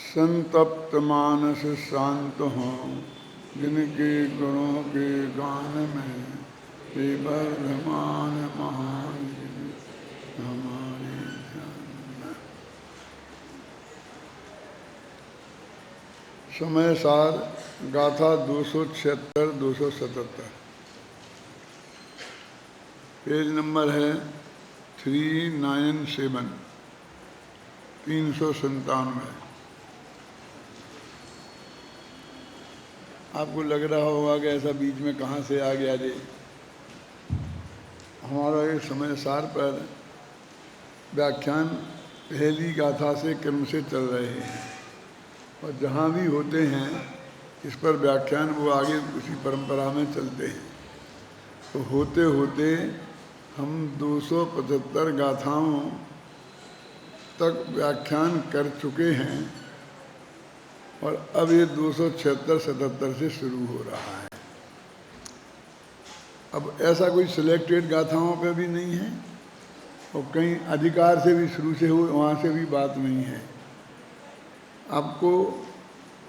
संतप्त मानस शांत हों, जिनके गुणों के गान में वर्धमान महान हमारे ध्यान। समय सार गाथा 276-277, पेज नंबर है 397, 397। आपको लग रहा होगा कि ऐसा बीच में कहाँ से आ गया जी। हमारा ये समय सार पर व्याख्यान पहली गाथा से क्रम से चल रहे हैं, और जहाँ भी होते हैं इस पर व्याख्यान वो आगे उसी परंपरा में चलते हैं। तो होते होते हम 275 गाथाओं तक व्याख्यान कर चुके हैं, और अब ये 276-77 से शुरू हो रहा है। अब ऐसा कोई सिलेक्टेड गाथाओं पे भी नहीं है, और कहीं अधिकार से भी शुरू से हो वहाँ से भी बात नहीं है। आपको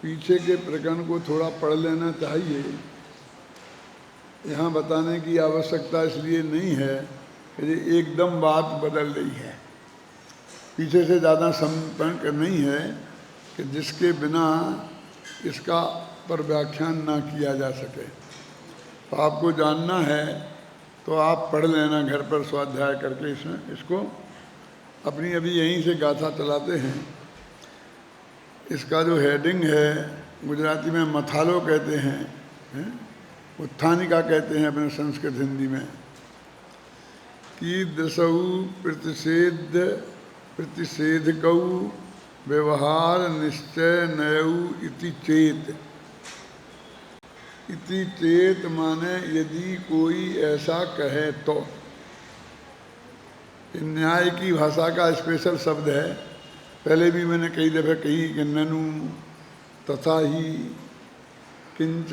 पीछे के प्रकरण को थोड़ा पढ़ लेना चाहिए। यहाँ बताने की आवश्यकता इसलिए नहीं है कि ये एकदम बात बदल रही है। पीछे से ज़्यादा संपर्क नहीं है कि जिसके बिना इसका पर व्याख्यान ना किया जा सके। तो आपको जानना है तो आप पढ़ लेना घर पर स्वाध्याय करके इसको अपनी अभी यहीं से गाथा चलाते हैं। इसका जो हेडिंग है गुजराती में मथालो कहते हैं, उत्थानिका कहते हैं अपने संस्कृत हिंदी में, कि दसहु प्रतिषेधकौ व्यवहार निश्चय नयऊ इति चेत। इति चेत माने यदि कोई ऐसा कहे तो। न्याय की भाषा का स्पेशल शब्द है, पहले भी मैंने कई दफ़े कही कि ननु, तथा ही, किंच,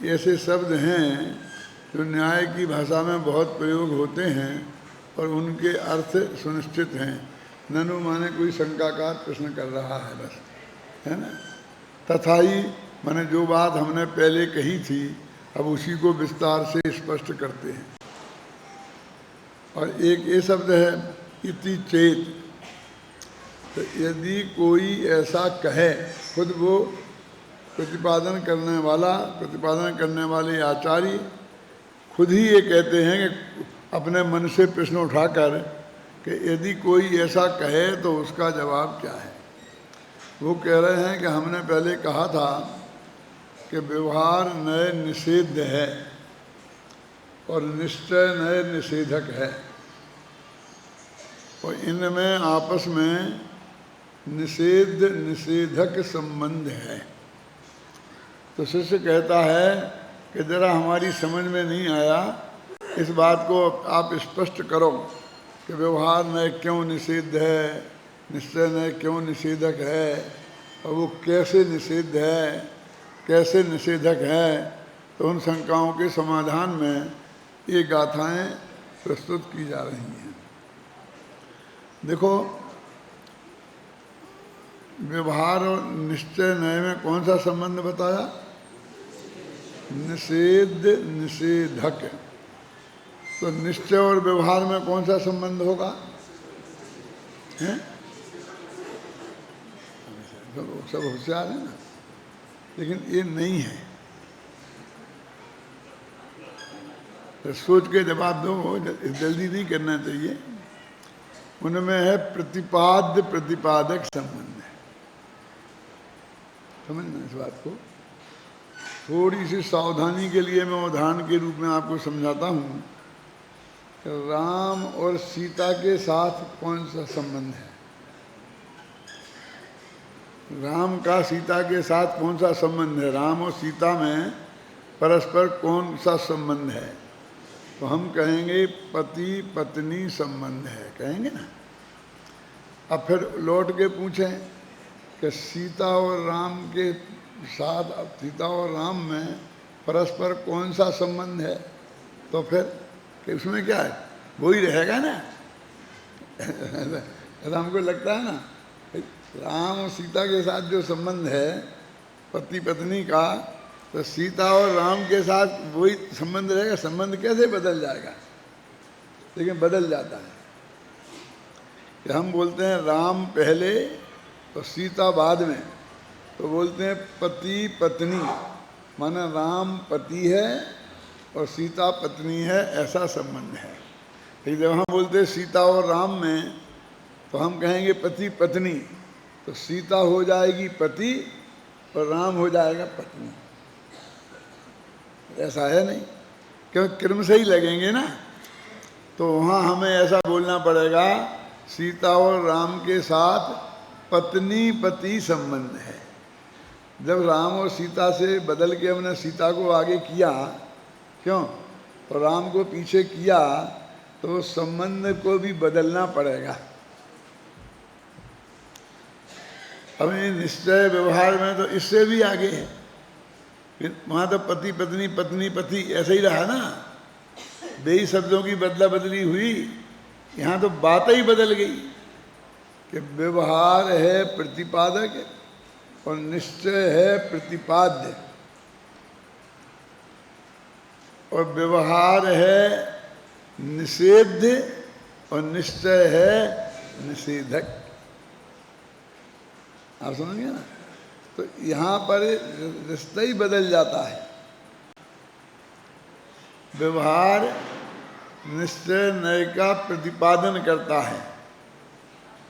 ऐसे शब्द हैं जो न्याय की भाषा में बहुत प्रयोग होते हैं और उनके अर्थ सुनिश्चित हैं। ननु माने कोई शंका का प्रश्न कर रहा है बस, है ना। तथा ही माने जो बात हमने पहले कही थी अब उसी को विस्तार से स्पष्ट करते हैं। और एक ये शब्द है इति चेत, तो यदि कोई ऐसा कहे, खुद वो प्रतिपादन करने वाले आचार्य खुद ही ये कहते हैं कि अपने मन से प्रश्न उठाकर कि यदि कोई ऐसा कहे तो उसका जवाब क्या है। वो कह रहे हैं कि हमने पहले कहा था कि व्यवहार नए निषेध है और निश्चय नए निषेधक है, और इनमें आपस में निषेध निषेधक संबंध है। तो शिष्य कहता है कि जरा हमारी समझ में नहीं आया, इस बात को आप स्पष्ट करो कि व्यवहार नए क्यों निषेध है, निश्चय नए क्यों निषेधक है, और वो कैसे निषेध है, कैसे निषेधक है। तो उन शंकाओं के समाधान में ये गाथाएं प्रस्तुत की जा रही हैं। देखो, व्यवहार और निश्चय नए में कौन सा संबंध बताया? निषेध निषेधक। तो निश्चय और व्यवहार में कौन सा संबंध होगा? हैं? सब होशियार है ना, लेकिन ये नहीं है। तो सोच के जवाब दो, जल्दी नहीं करना चाहिए। उनमें है प्रतिपाद्य प्रतिपादक संबंध है। समझना इस बात को। थोड़ी सी सावधानी के लिए मैं उदाहरण के रूप में आपको समझाता हूँ कि राम और सीता के साथ कौन सा संबंध है। राम का सीता के साथ कौन सा संबंध है? राम और सीता में परस्पर कौन सा संबंध है? तो हम कहेंगे पति पत्नी संबंध है, कहेंगे ना। अब फिर लौट के पूछें कि सीता और राम के साथ, अब सीता और राम में परस्पर कौन सा संबंध है? तो फिर कि उसमें क्या है, वो ही रहेगा ना। ऐसा हमको लगता है ना, राम और सीता के साथ जो संबंध है पति पत्नी का, तो सीता और राम के साथ वही संबंध रहेगा। संबंध कैसे बदल जाएगा? लेकिन बदल जाता है कि हम बोलते हैं राम पहले और सीता बाद में, तो बोलते हैं पति पत्नी, माना राम पति है और सीता पत्नी है, ऐसा संबंध है। लेकिन जब हम बोलते हैं सीता और राम में, तो हम कहेंगे पति पत्नी, तो सीता हो जाएगी पति और राम हो जाएगा पत्नी। ऐसा है नहीं, क्योंकि क्रम से ही लगेंगे ना। तो वहाँ हमें ऐसा बोलना पड़ेगा, सीता और राम के साथ पत्नी पति संबंध है। जब राम और सीता से बदल के हमने सीता को आगे किया, क्यों, और राम को पीछे किया, तो संबंध को भी बदलना पड़ेगा। हमें निश्चय व्यवहार में तो इससे भी आगे है। फिर वहाँ तो पति पत्नी पत्नी पति ऐसा ही रहा ना, बेई शब्दों की बदला बदली हुई। यहाँ तो बात ही बदल गई कि व्यवहार है प्रतिपादक और निश्चय है प्रतिपाद्य, और व्यवहार है निषेध और निश्चय है निषेधक। आप समझिए ना, तो यहाँ पर रिश्ता ही बदल जाता है। व्यवहार निश्चय न्याय का प्रतिपादन करता है,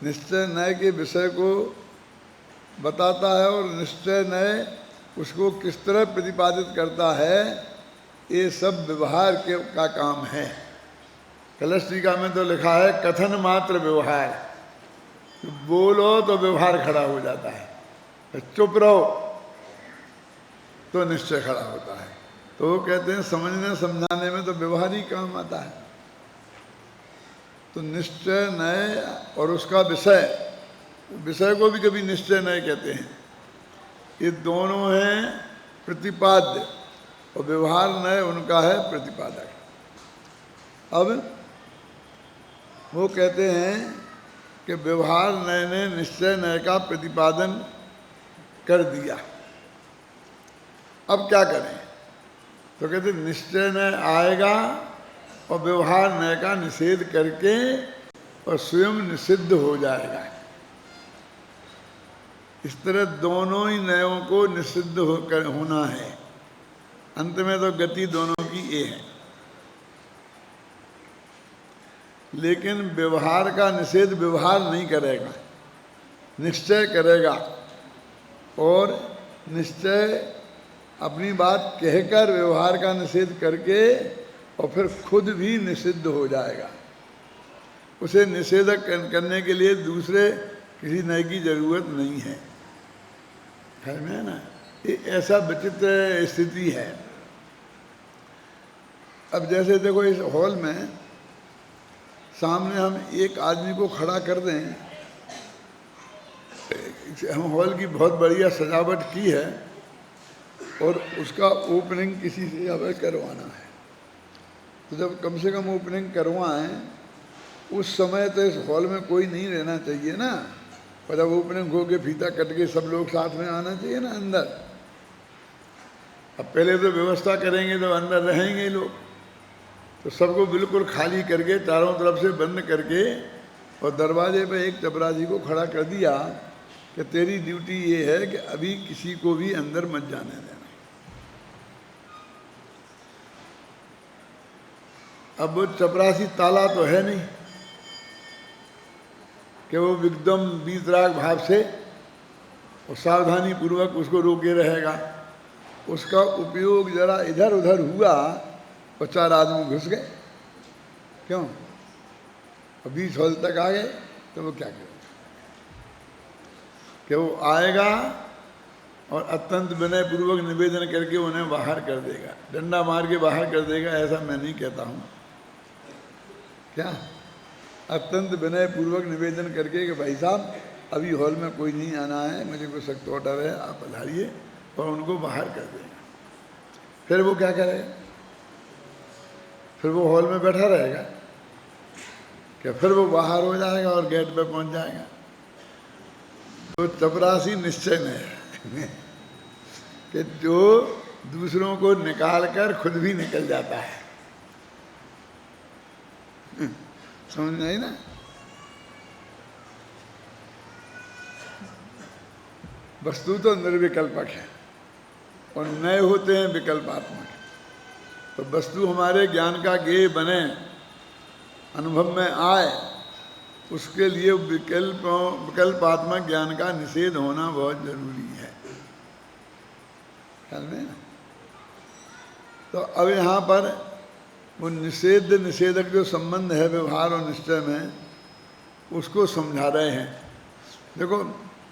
निश्चय न्याय के विषय को बताता है, और निश्चय न्याय उसको किस तरह प्रतिपादित करता है, ये सब व्यवहार का काम है। कलश टीका में तो लिखा है कथन मात्र व्यवहार, बोलो तो व्यवहार खड़ा हो जाता है, चुप रहो तो निश्चय खड़ा होता है। तो वो कहते हैं समझने समझाने में तो व्यवहार ही काम आता है। तो निश्चय न्याय और उसका विषय, विषय को भी कभी निश्चय न्याय कहते हैं, ये दोनों हैं प्रतिपाद्य, और व्यवहार न्याय उनका है प्रतिपादक। अब वो कहते हैं कि व्यवहार न्याय ने निश्चय न्याय का प्रतिपादन कर दिया, अब क्या करें? तो कहते निश्चय न्याय आएगा और व्यवहार न्याय का निषेध करके और स्वयं निषिद्ध हो जाएगा। इस तरह दोनों ही न्यायों को निषिद्ध होना है। अंत में तो गति दोनों की ये है। लेकिन व्यवहार का निषेध व्यवहार नहीं करेगा, निश्चय करेगा, और निश्चय अपनी बात कहकर व्यवहार का निषेध करके और फिर खुद भी निषिद्ध हो जाएगा। उसे निषेधक करने के लिए दूसरे किसी नए की जरूरत नहीं है। है में ना, ये ऐसा विचित्र स्थिति है। अब जैसे देखो इस हॉल में सामने हम एक आदमी को खड़ा कर दें, हम हॉल की बहुत बढ़िया सजावट की है और उसका ओपनिंग किसी से हमें करवाना है, तो जब कम से कम ओपनिंग करवाएं, उस समय तो इस हॉल में कोई नहीं रहना चाहिए ना, और जब ओपनिंग हो के फीता कट के सब लोग साथ में आना चाहिए ना अंदर। अब पहले तो व्यवस्था करेंगे तो अंदर रहेंगे लोग, तो सबको बिल्कुल खाली करके चारों तरफ से बंद करके और दरवाजे पे एक चपरासी को खड़ा कर दिया कि तेरी ड्यूटी ये है कि अभी किसी को भी अंदर मत जाने देना। अब वो चपरासी ताला तो है नहीं कि वो एकदम बीतराग भाव से और सावधानी पूर्वक उसको रोके रहेगा। उसका उपयोग जरा इधर उधर हुआ और चार आदमी घुस गए, क्यों, और 20 हॉल तक आ गए, तो वो क्या करेगा कि वो आएगा और अत्यंत विनय पूर्वक निवेदन करके उन्हें बाहर कर देगा, डंडा मार के बाहर कर देगा। ऐसा मैं नहीं कहता हूँ, क्या, अत्यंत विनय पूर्वक निवेदन करके कि भाई साहब अभी हॉल में कोई नहीं आना है, मुझे कोई सख्त ऑर्डर है, आप पधारिए, और उनको बाहर कर देगा। फिर वो क्या करेगा? फिर वो हॉल में बैठा रहेगा, कि फिर वो बाहर हो जाएगा और गेट पे पहुंच जाएगा। तो चपरासी निश्चय है कि जो दूसरों को निकाल कर खुद भी निकल जाता है। समझ में आई ना? वस्तु तो निर्विकल्पक है और नए होते हैं विकल्पात्मक। तो वस्तु हमारे ज्ञान का गेय बने, अनुभव में आए, उसके लिए विकल्पात्मक ज्ञान का निषेध होना बहुत जरूरी है। ख्याल में? तो अब यहाँ पर वो निषेध निषेधक जो संबंध है व्यवहार और निश्चय में, उसको समझा रहे हैं। देखो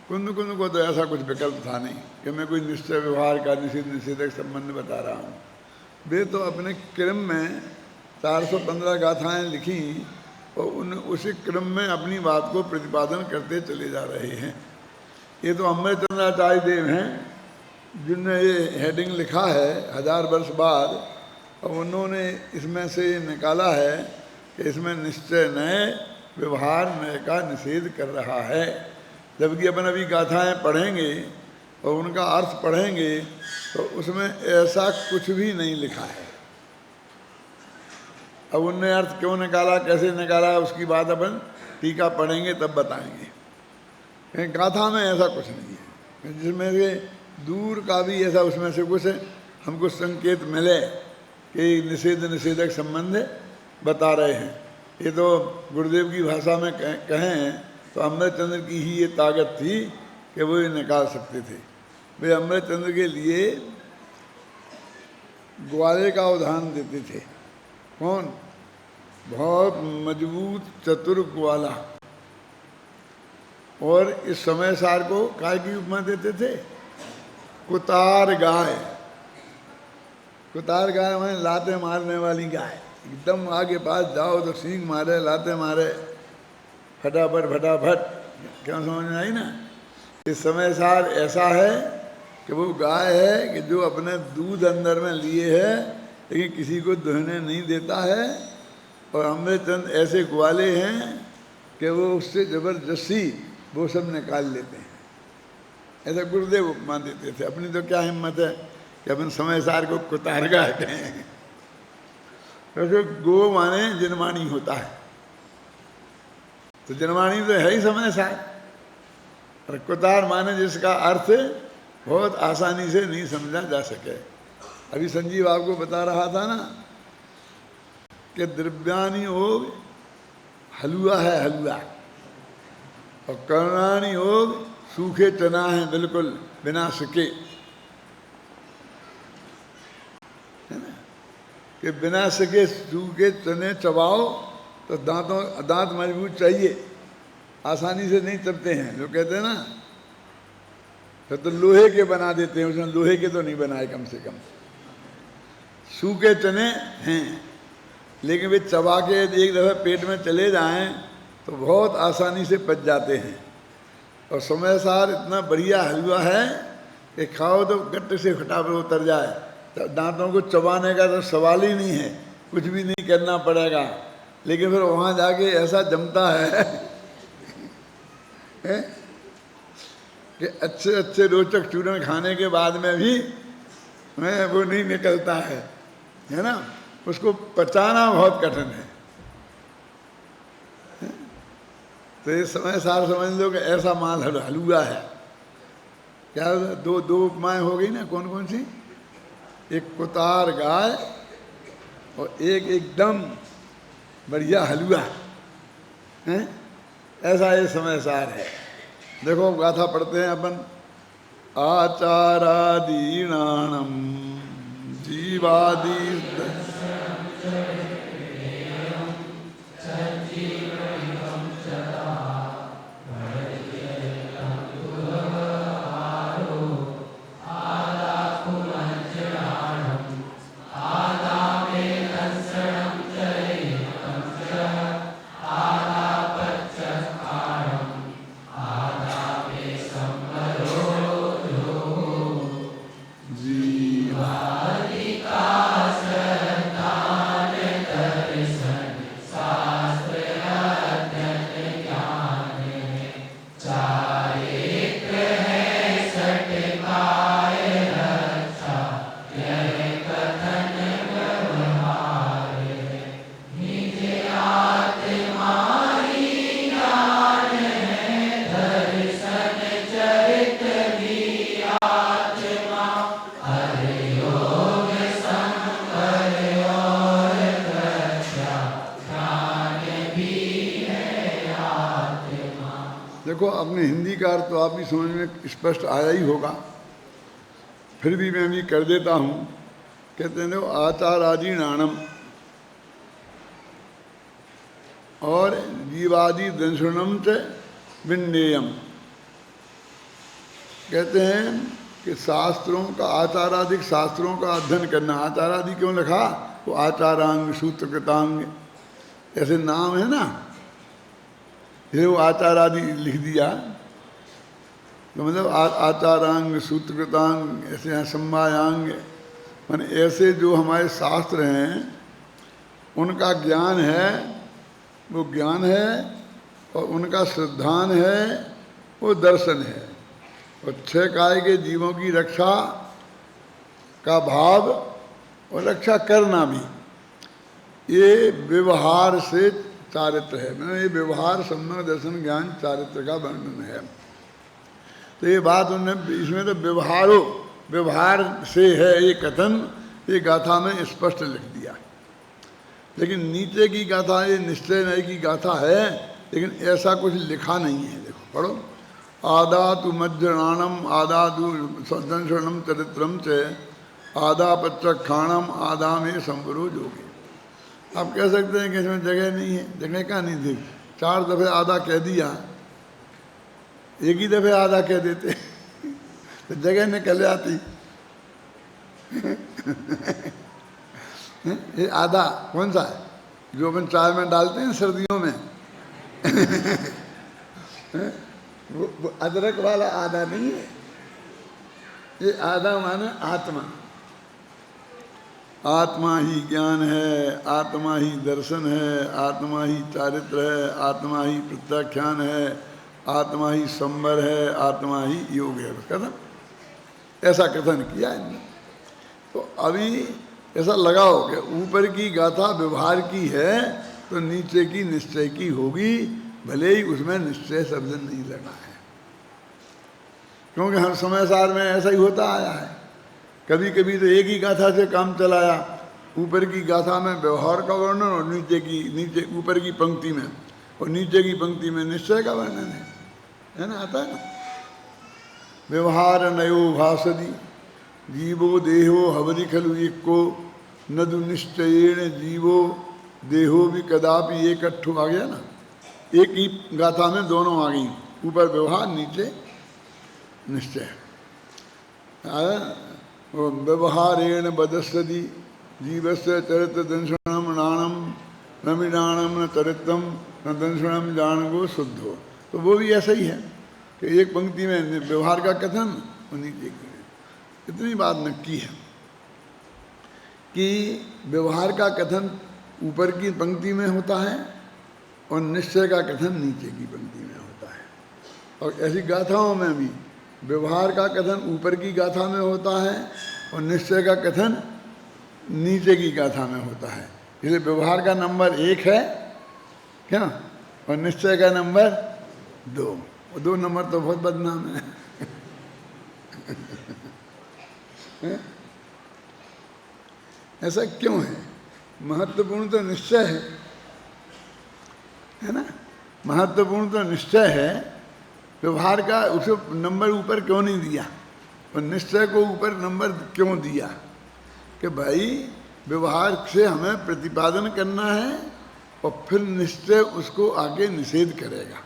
कुंद को तो ऐसा कुछ विकल्प था नहीं कि मैं कोई निश्चय व्यवहार का निषेध निषेधक संबंध बता रहा हूँ। वे तो अपने क्रम में 415 गाथाएं लिखी और उसी क्रम में अपनी बात को प्रतिपादन करते चले जा रहे हैं। ये तो अमृतचंद्राचार्य देव हैं जिनने ये हेडिंग लिखा है 1000 वर्ष बाद, और उन्होंने इसमें से ये निकाला है कि इसमें निश्चय नए व्यवहार नए का निषेध कर रहा है। जबकि अपन अभी गाथाएँ पढ़ेंगे और उनका अर्थ पढ़ेंगे तो उसमें ऐसा कुछ भी नहीं लिखा है। अब उनने अर्थ क्यों निकाला, कैसे निकाला, उसकी बात अपन टीका पढ़ेंगे तब बताएंगे। गाथा में ऐसा कुछ नहीं है जिसमें से दूर का भी ऐसा उसमें से कुछ हमको संकेत मिले कि निषेध निषेधक संबंध बता रहे हैं। ये तो गुरुदेव की भाषा में कहें तो अमृतचंद्र की ही ये ताकत थी कि वो ये निकाल सकते थे। वे अमृतचंद्र के लिए ग्वाले का उदाहरण देते थे। कौन? बहुत मजबूत चतुर ग्वाला। और इस समय सार को काय की उपमा देते थे? कुतार गाय। कुतार गाय माने लाते मारने वाली गाय। एकदम आगे पास जाओ तो सींग मारे, लाते मारे, फटाफट फटाफट। क्या समझ में आई ना? इस समय सार ऐसा है कि वो गाय है कि जो अपने दूध अंदर में लिए है लेकिन किसी को दुहने नहीं देता है। और अमृतचंद ऐसे ग्वाले हैं कि वो उससे ज़बरदस्ती वो सब निकाल लेते हैं। ऐसा गुरुदेव उपमा देते थे। अपनी तो क्या हिम्मत है कि अपन समय सार को कुतार गाय कहें। वैसे गो माने जनवाणी होता है, तो जनवाणी तो है ही समय सार। और कुतार माने जिसका अर्थ बहुत आसानी से नहीं समझा जा सके। अभी संजीव आपको बता रहा था ना कि द्रव्यानि योग हलवा है, हलवा, और कर्णानि योग सूखे चना है, बिल्कुल बिना सके, है ना? कि बिना सके सूखे चने चबाओ तो दांत मजबूत चाहिए, आसानी से नहीं चबते हैं। जो कहते हैं ना तो लोहे के बना देते हैं, उसने लोहे के तो नहीं बनाए कम से कम। सूखे चने हैं लेकिन वे चबा के एक दफ़ा पेट में चले जाएं तो बहुत आसानी से पच जाते हैं। और समय सार इतना बढ़िया हलवा है कि खाओ तो गट्ट से फटाफट उतर जाए। तो दांतों को चबाने का तो सवाल ही नहीं है, कुछ भी नहीं करना पड़ेगा। लेकिन फिर वहाँ जाके ऐसा जमता है कि अच्छे अच्छे रोचक चूरन खाने के बाद में भी वो नहीं निकलता है ना? उसको पचाना बहुत कठिन है। तो ये समय सार समझ लो कि ऐसा माल हलवा है। क्या दो उपमाएं हो गई ना? कौन कौन सी? एक कुतार गाय और एक एकदम बढ़िया हलवा है। ऐसा ये समय सार है। देखो गाथा पढ़ते हैं अपन। आचारादीनानम जीवादि देखो अपने हिंदी का अर्थ तो आप भी समझ में स्पष्ट आया ही होगा, फिर भी मैं भी कर देता हूँ। कहते हैं देखो आचारादि नाणम और जीवादि दंशनम च विन्नेयम। कहते हैं कि शास्त्रों का आचारादिक शास्त्रों का अध्ययन करना। आचारादि क्यों लिखा? वो आचारांग सूत्र कृतांग ऐसे नाम है ना, ये वो आचारादि लिख दिया तो मतलब आचारांग सूत्र कृतांग ऐसे हैं, सम्मायांग माने ऐसे जो हमारे शास्त्र हैं उनका ज्ञान है, वो ज्ञान है, और उनका श्रद्धान है, वो दर्शन है। और छह काय के जीवों की रक्षा का भाव और रक्षा करना भी, ये व्यवहार से चारित्र है। मैंने ये व्यवहार संबंध दर्शन ज्ञान चारित्र का वर्णन है। तो ये बात उन्होंने इसमें तो व्यवहार से है ये कथन, ये गाथा में स्पष्ट लिख दिया। लेकिन नीचे की गाथा ये निश्चय नय की गाथा है, लेकिन ऐसा कुछ लिखा नहीं है। देखो पढ़ो, आदातु मज्जनानम आदातु दंशनम चरित्रम च आदा पत्रक्षाणम आदा में संबरो जोगे। आप कह सकते हैं कि इसमें जगह नहीं है, जगह का नहीं थी, 4 दफे आधा कह दिया, एक ही दफे आधा कह देते तो जगह निकल जाती। ये आधा कौन सा है? जो अपन चाय में डालते हैं सर्दियों में वो अदरक वाला आधा नहीं है, ये आधा माने आत्मा। आत्मा ही ज्ञान है, आत्मा ही दर्शन है, आत्मा ही चारित्र है, आत्मा ही प्रत्याख्यान है, आत्मा ही संवर है, आत्मा ही योग है। कथन ऐसा कथन किया इन्होंने। तो अभी ऐसा लगाओ कि ऊपर की गाथा व्यवहार की है तो नीचे की निश्चय की होगी, भले ही उसमें निश्चय शब्द नहीं लगा है, क्योंकि हर समय सार में ऐसा ही होता आया है। कभी कभी तो एक ही गाथा से काम चलाया, ऊपर की गाथा में व्यवहार का वर्णन और नीचे ऊपर की पंक्ति में और नीचे की पंक्ति में निश्चय का वर्णन है ना, आता है ना। व्यवहार नयो भाषदी जीवो देहो हवरि खलु एको नदु निश्चयेण जीवो देहो भी कदापि एकट्ठो। आ गया ना, एक ही गाथा में दोनों आ गई, ऊपर व्यवहार नीचे निश्चय। व्यवहारेण बदस्यति जीवस्य चरित्र दंशनम नाणम नमिनाणम न चरित्रम न दंशनम जानगो शुद्धो। तो वो भी ऐसा ही है कि एक पंक्ति में व्यवहार का कथन और नीचे की। इतनी बात नक्की है कि व्यवहार का कथन ऊपर की पंक्ति में होता है और निश्चय का कथन नीचे की पंक्ति में होता है। और ऐसी गाथाओं में भी व्यवहार का कथन ऊपर की गाथा में होता है और निश्चय का कथन नीचे की गाथा में होता है। इसलिए व्यवहार का नंबर 1 है क्या, और निश्चय का नंबर 2। और 2 नंबर तो बहुत बदनाम है ऐसा क्यों है? महत्वपूर्ण तो निश्चय है ना, महत्वपूर्ण तो निश्चय है। व्यवहार का उसे नंबर ऊपर क्यों नहीं दिया और निश्चय को ऊपर नंबर क्यों दिया? कि भाई व्यवहार से हमें प्रतिपादन करना है और फिर निश्चय उसको आगे निषेध करेगा।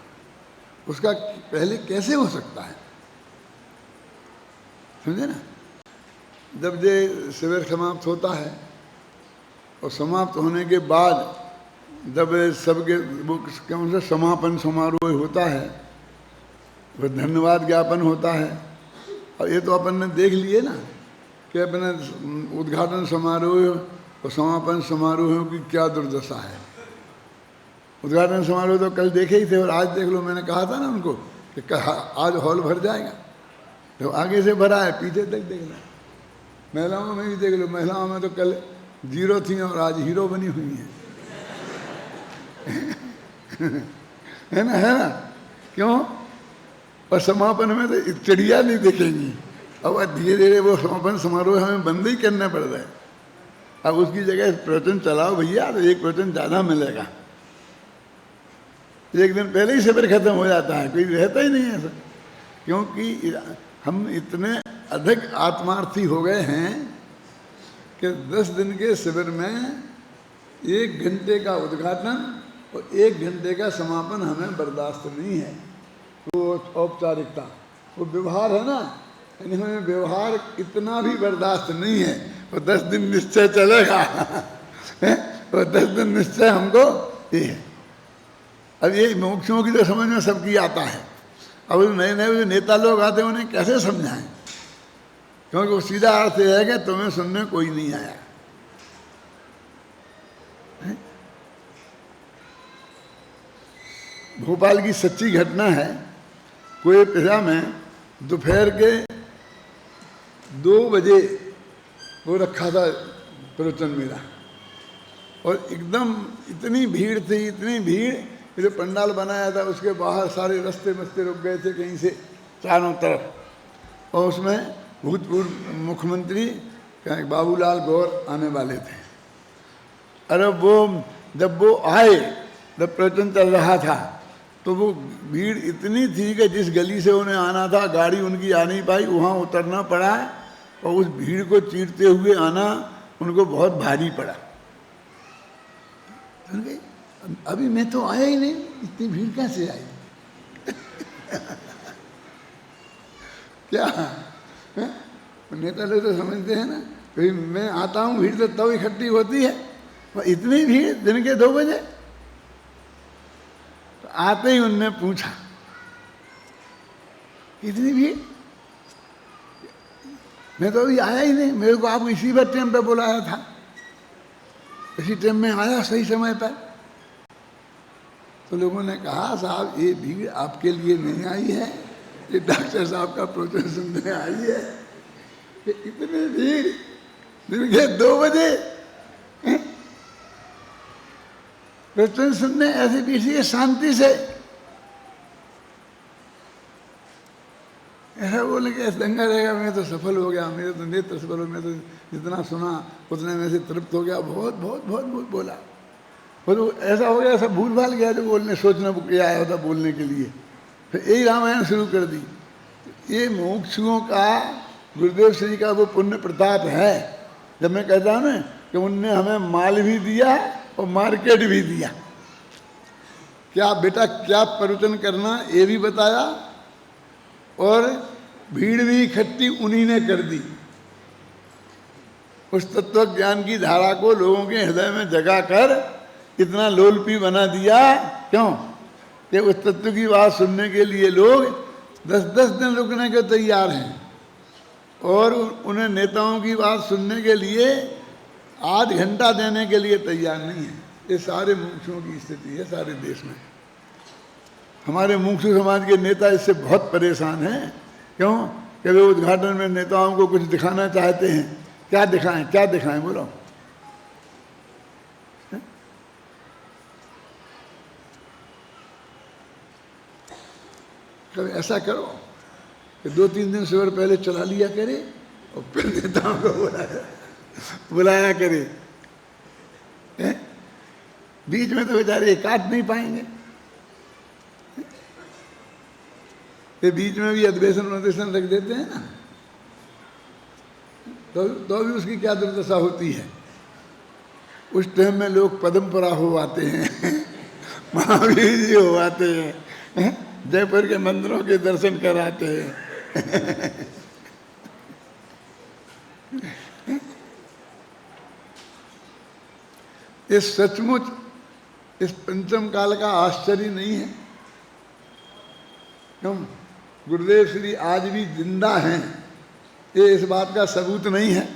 उसका पहले कैसे हो सकता है, समझे ना। जब ये शिविर समाप्त होता है और समाप्त होने के बाद जब सबके वो कौन सा समापन समारोह होता है, वो धन्यवाद ज्ञापन होता है। और ये तो अपन ने देख लिए ना कि अपने उद्घाटन समारोह और समापन समारोह की क्या दुर्दशा है। उद्घाटन समारोह तो कल देखे ही थे और आज देख लो, मैंने कहा था ना उनको कि आज हॉल भर जाएगा। तो आगे से भरा है, पीछे तक देख लो, महिलाओं में भी देख लो, महिलाओं में तो कल 0 थी और आज हीरो बनी हुई है है ना, क्यों? और समापन में तो चिड़िया नहीं दिखेंगी। अब धीरे धीरे वो समापन समारोह हमें बंद ही करना पड़ रहा है। अब उसकी जगह प्रवचन चलाओ भैया, तो 1 प्रवचन ज़्यादा मिलेगा। एक दिन पहले ही शिविर खत्म हो जाता है, कोई रहता ही नहीं है ऐसा। क्योंकि हम इतने अधिक आत्मार्थी हो गए हैं कि 10 दिन के शिविर में 1 घंटे का उद्घाटन और 1 घंटे का समापन हमें बर्दाश्त नहीं है। वो औपचारिकता, वो व्यवहार है ना, यानी हमें व्यवहार इतना भी बर्दाश्त नहीं है। वो 10 दिन निश्चय चलेगा वो 10 दिन निश्चय हमको ये है। अब ये मुमुक्षुओं की तो समझ में सबकी आता है। अब नए नए जो नेता लोग आते हैं उन्हें कैसे समझाएं, क्योंकि वो सीधा अर्थ ये है कि तुम्हें सुनने कोई नहीं आया है? भोपाल की सच्ची घटना है। कोई पिजा में दोपहर के 2 बजे वो रखा था प्रवचन मेरा, और एकदम इतनी भीड़ थी, इतनी भीड़, जो पंडाल बनाया था उसके बाहर सारे रास्ते मस्ते रुक गए थे कहीं से चारों तरफ। और उसमें भूतपूर्व मुख्यमंत्री बाबूलाल गौर आने वाले थे। अरे वो जब वो आए, जब प्रवचन चल रहा था, तो वो भीड़ इतनी थी कि जिस गली से उन्हें आना था गाड़ी उनकी आ नहीं पाई, वहाँ उतरना पड़ा, और उस भीड़ को चीरते हुए आना उनको बहुत भारी पड़ा। अभी मैं तो आया ही नहीं, इतनी भीड़ कैसे आई क्या नेता लोग तो समझते हैं ना, भाई मैं आता हूँ भीड़ तो तब इकट्ठी होती है, और इतनी भीड़ दिन के 2 बजे। तो आते ही उनने पूछा इतनी भीड़, मैं तो अभी आया ही नहीं, मेरे को आप इसी बार टाइम पे बुलाया था, इसी टाइम में आया सही समय पर। तो लोगों ने कहा साहब ये भीड़ आपके लिए नहीं आई है, ये डॉक्टर साहब का प्रवचन सुनने आई है। कि इतनी भीड़ दिन के 2 बजे प्रवचन सुनने ऐसे बैठिए शांति से, ऐसा बोले कि दंगा रहेगा, मैं तो सफल हो गया, मेरे तो नेत्र सफल हो, मैं तो जितना सुना उतने में से तृप्त हो गया, बहुत बहुत बहुत बहुत बोला। और ऐसा हो गया, सब भूल भाल गया जो बोलने सोचना किया आया था बोलने के लिए। फिर यही रामायण शुरू कर दी। ये मुमुक्षुओं का गुरुदेव श्री का वो पुण्य प्रताप है। जब मैं कहता हूँ ना कि उनने हमें माल भी दिया और मार्केट भी दिया, क्या बेटा क्या प्रवचन करना ये भी बताया, और भीड़ भी इकट्ठी उन्हीं ने कर दी। उस तत्व ज्ञान की धारा को लोगों के हृदय में जगा कर इतना लोलपी बना दिया। क्यों कि उस तत्व की बात सुनने के लिए लोग 10-10 दिन रुकने के तैयार हैं, और उन्हें नेताओं की बात सुनने के लिए आध घंटा देने के लिए तैयार नहीं है। ये सारे मुमुक्षुओं की स्थिति है सारे देश में। हमारे मुमुक्षु समाज के नेता इससे बहुत परेशान हैं। क्यों कि वे उद्घाटन में नेताओं को कुछ दिखाना चाहते हैं। क्या दिखाएं, क्या दिखाएं बोलो? कभी ऐसा करो कि 2-3 दिन शिविर पहले चला लिया करे और फिर नेताओं को बुलाया करे। बीच में तो बेचारे काट नहीं पाएंगे। ये बीच में भी अधिवेशन रख देते हैं ना, तो भी उसकी क्या दुर्दशा होती है। उस टाइम में लोग पद्मपुरा हो आते हैं, महावीर जी हो आते हैं, जयपुर के मंदिरों के दर्शन कराते हैं। इस सचमुच इस पंचम काल का आश्चर्य नहीं है। क्यों गुरुदेव श्री आज भी जिंदा हैं, ये इस बात का सबूत नहीं है?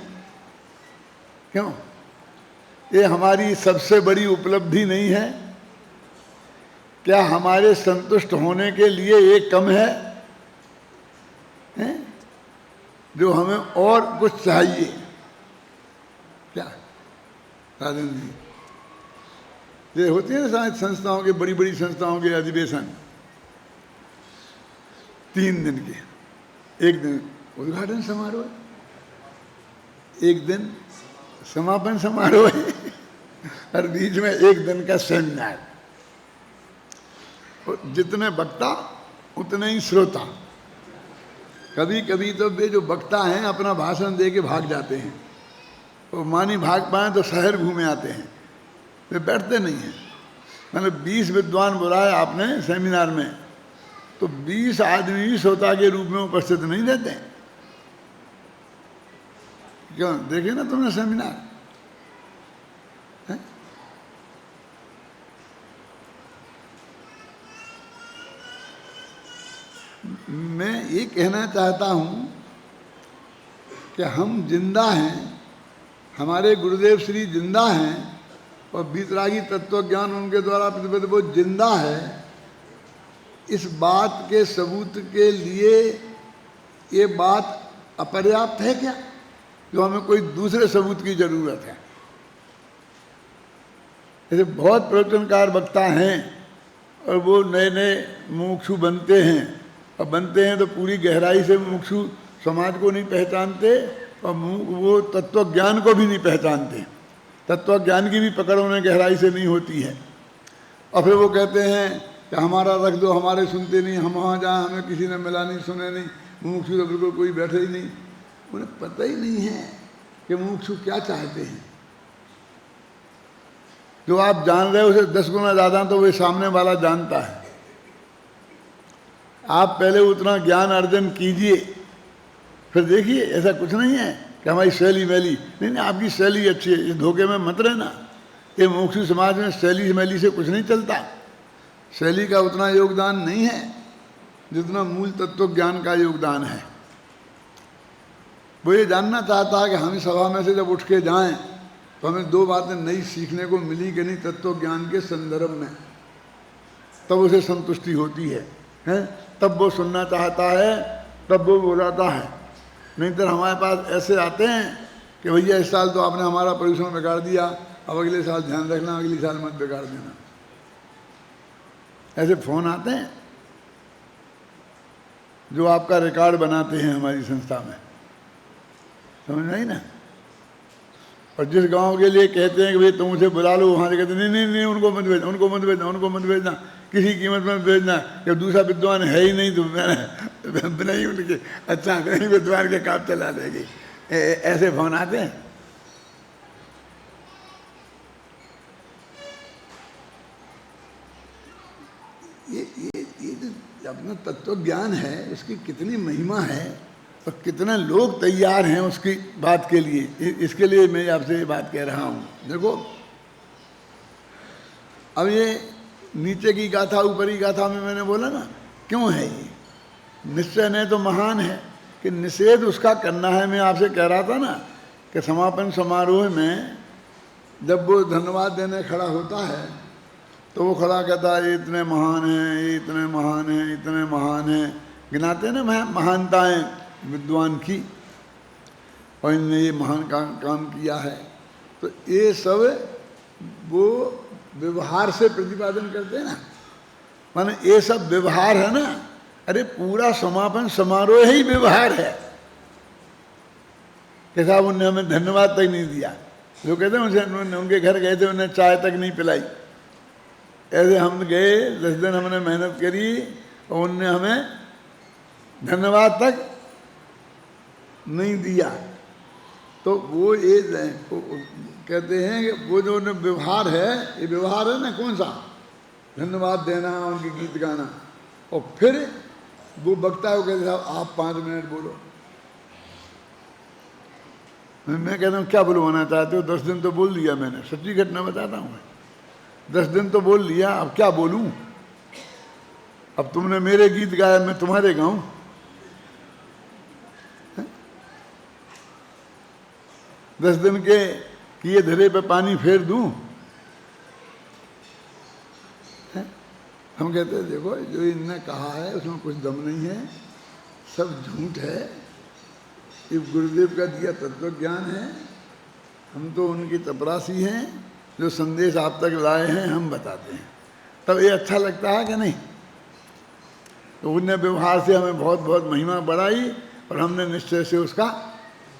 क्यों ये हमारी सबसे बड़ी उपलब्धि नहीं है? क्या हमारे संतुष्ट होने के लिए ये कम है, हैं? जो हमें और कुछ चाहिए? क्या राजन जी, ये होती है ना संस्थाओं के, बड़ी बड़ी संस्थाओं के अधिवेशन 3 दिन के, एक दिन उद्घाटन समारोह, एक दिन समापन समारोह और बीच में एक दिन का सेमिनार। और जितने वक्ता उतने ही श्रोता। कभी कभी तो वे जो वक्ता हैं अपना भाषण दे के भाग जाते हैं, और मानी भाग पाए तो शहर घूमे आते हैं, वे बैठते नहीं हैं। मतलब 20 विद्वान बुलाए आपने सेमिनार में, तो 20 आदमी श्रोता के रूप में उपस्थित नहीं रहते। क्यों? देखे ना तुमने सेमिनार है? मैं ये कहना चाहता हूं कि हम जिंदा हैं, हमारे गुरुदेव श्री जिंदा हैं, और बीतरागी तत्व ज्ञान उनके द्वारा प्रतिबद्ध वो जिंदा है। इस बात के सबूत के लिए ये बात अपर्याप्त है क्या, जो हमें कोई दूसरे सबूत की जरूरत है? ऐसे बहुत प्रवचनकार वक्ता हैं और वो नए नए मुमुक्षु बनते हैं, और बनते हैं तो पूरी गहराई से मुमुक्षु समाज को नहीं पहचानते, और वो तत्व ज्ञान को भी नहीं पहचानते। तत्व ज्ञान की भी पकड़ उन्हें गहराई से नहीं होती है। और फिर वो कहते हैं कि हमारा रख दो, हमारे सुनते नहीं, हम वहाँ जाएँ, हमें किसी ने मिला नहीं, सुने नहीं, मुमुक्षु तो बिल्कुल कोई बैठे ही नहीं। उन्हें पता ही नहीं है कि मुमुक्षु क्या चाहते हैं। जो आप जान रहे हो उसे 10 गुना ज़्यादा तो वे सामने वाला जानता है। आप पहले उतना ज्ञान अर्जन कीजिए, फिर देखिए। ऐसा कुछ नहीं है कि हमारी शैली मैली, नहीं, आपकी शैली अच्छी है, इस धोखे में मत रहना। ये मुमुक्षु समाज में शैली मैली से कुछ नहीं चलता। शैली का उतना योगदान नहीं है जितना मूल तत्व ज्ञान का योगदान है। वो ये जानना चाहता है कि हम सभा में से जब उठ के जाएं तो हमें 2 बातें नई सीखने को मिली कि नहीं तत्व ज्ञान के संदर्भ में, तब उसे संतुष्टि होती है, हैं? तब वो सुनना चाहता है, तब वो बुलाता है। नहीं तो हमारे पास ऐसे आते हैं कि भैया इस साल तो आपने हमारा प्रदूषण बिगाड़ दिया, अब अगले साल ध्यान रखना, अगले साल मत बिगाड़ देना। ऐसे फोन आते हैं जो आपका रिकॉर्ड बनाते हैं हमारी संस्था में, समझ नहीं ना। और जिस गांव के लिए कहते हैं कि भाई तुम उसे बुला लो, वहाँ से कहते नहीं नहीं नहीं, उनको मत भेजना, उनको मत भेजना, उनको मत भेजना, किसी कीमत में भेजना। जब दूसरा विद्वान है ही नहीं तो मैंने बिना ही उनके अच्छा नहीं विद्वान के काम चला देगी। ऐसे फोन आते हैं। ये जो अपना तत्व ज्ञान है उसकी कितनी महिमा है, और कितने लोग तैयार हैं उसकी बात के लिए। इसके लिए मैं आपसे ये बात कह रहा हूँ। देखो, अब ये नीचे की गाथा ऊपरी गाथा में मैंने बोला ना, क्यों है ये? निश्चय नहीं तो महान है कि निषेध उसका करना है। मैं आपसे कह रहा था ना कि समापन समारोह में जब वो धन्यवाद देने खड़ा होता है तो वो खड़ा कहता है ये इतने महान हैं, ये इतने महान हैं, इतने महान हैं, गिनाते ना महानताएं विद्वान की, और इनने ये महान काम किया है। तो ये सब वो व्यवहार से प्रतिपादन करते हैं ना, माने ये सब व्यवहार है ना। अरे पूरा समापन समारोह ही व्यवहार है कि साहब उनने हमें धन्यवाद तक नहीं दिया। जो कहते हैं उनके घर गए थे, उन्हें चाय तक नहीं पिलाई। ऐसे हम गए, 10 दिन हमने मेहनत करी और उनने हमें धन्यवाद तक नहीं दिया। तो वो ये कहते हैं कि वो जो व्यवहार है, ये व्यवहार है ना कौन सा, धन्यवाद देना, उनके गीत गाना। और फिर वो वक्ता है, वो कहते साहब आप 5 मिनट बोलो। मैं कहता हूँ क्या बुलवाना चाहते हो? 10 दिन तो बोल दिया मैंने, सच्ची घटना बताता हूँ मैं। 10 दिन तो बोल लिया, अब क्या बोलूँ? अब तुमने मेरे गीत गाया, मैं तुम्हारे गाऊं? 10 दिन के किए धरे पे पानी फेर दूं? हम कहते हैं देखो जो इनने कहा है उसमें कुछ दम नहीं है, सब झूठ है। ये गुरुदेव का दिया तत्व ज्ञान है, हम तो उनकी चपरासी हैं, जो संदेश आप तक लाए हैं हम बताते हैं। तब ये अच्छा लगता है कि नहीं? तो उनने व्यवहार से हमें बहुत बहुत महिमा बढ़ाई और हमने निश्चय से उसका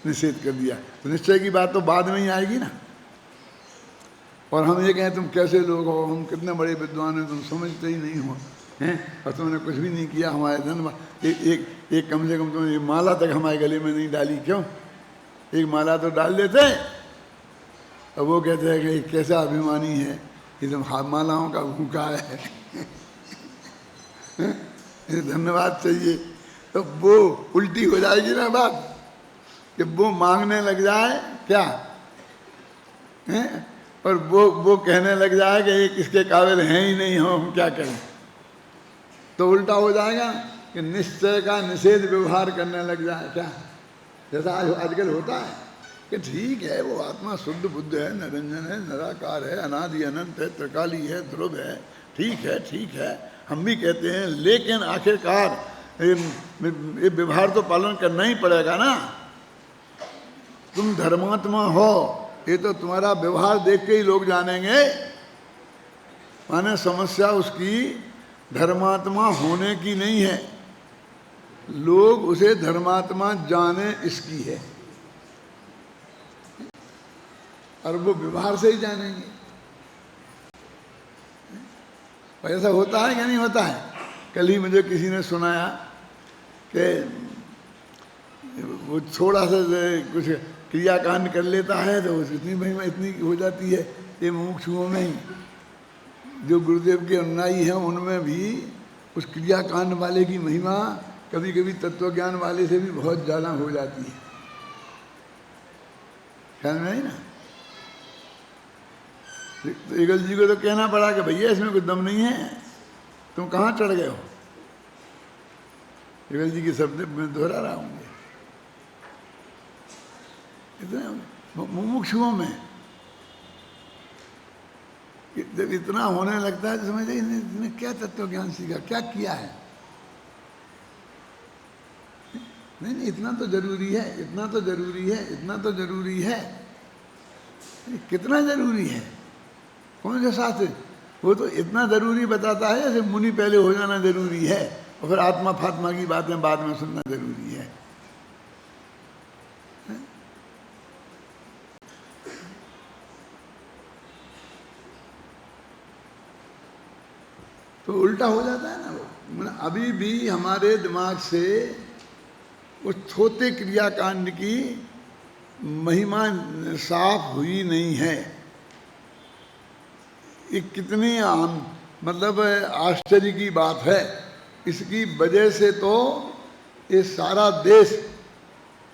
निषेध कर दिया। तो निश्चय की बात तो बाद में ही आएगी ना। और हम ये कहें तुम कैसे लोग हो, हम कितने बड़े विद्वान हैं, तुम समझते ही नहीं हो। हैं, और तुमने कुछ भी नहीं किया हमारे धन। एक कम से कम तुमने ये माला तक हमारे गले में नहीं डाली, क्यों? एक माला तो डाल देते। अब वो कहते हैं कि कैसा अभिमानी है, एकदम मालाओं का भूखा है। धन्यवाद चाहिए, तो वो उल्टी हो जाएगी ना बात, कि वो मांगने लग जाए क्या है, और वो कहने लग जाए कि ये किसके काबिल हैं ही नहीं, हम क्या करें। तो उल्टा हो जाएगा कि निश्चय का निषेध व्यवहार करने लग जाए क्या, जैसा आजकल होता है कि ठीक है वो आत्मा शुद्ध बुद्ध है, निरंजन है, निराकार है, अनादि अनंत है, त्रिकाली है, ध्रुव है, ठीक है, हम भी कहते हैं, लेकिन आखिरकार ये व्यवहार तो पालन करना ही पड़ेगा ना। तुम धर्मात्मा हो, ये तो तुम्हारा व्यवहार देख के ही लोग जानेंगे। माने समस्या उसकी धर्मात्मा होने की नहीं है, लोग उसे धर्मात्मा जाने इसकी है, और वो व्यवहार से ही जानेंगे। ऐसा होता है क्या नहीं होता है? कल ही मुझे किसी ने सुनाया कि वो थोड़ा सा कुछ क्रियाकांड कर लेता है तो इतनी महिमा इतनी हो जाती है। ये मुमुक्षुओं में ही जो गुरुदेव के अनुयायी हैं उनमें भी उस क्रियाकांड वाले की महिमा कभी कभी तत्वज्ञान वाले से भी बहुत ज़्यादा हो जाती है। ख्याल में आई ना? तो ईगल जी को तो कहना पड़ा कि भैया इसमें कुछ दम नहीं है, तुम कहाँ चढ़ गए हो। ईगल जी के शब्द मैं दोहरा रहा हूँ, मुमुक्षुओं में जब इतना होने लगता है तो समझ इसने क्या तत्व ज्ञान सीखा, क्या किया है। नहीं, इतना तो जरूरी है, इतना तो जरूरी है, इतना तो जरूरी है। कितना जरूरी है? कौन सा शास्त्र? वो तो इतना जरूरी बताता है जैसे मुनि पहले हो जाना जरूरी है और फिर आत्मा फात्मा की बातें बाद में सुनना जरूरी है। तो उल्टा हो जाता है ना वो। अभी भी हमारे दिमाग से उस छोटे क्रियाकांड की महिमा साफ हुई नहीं है। ये कितनी मतलब आश्चर्य की बात है। इसकी वजह से तो ये सारा देश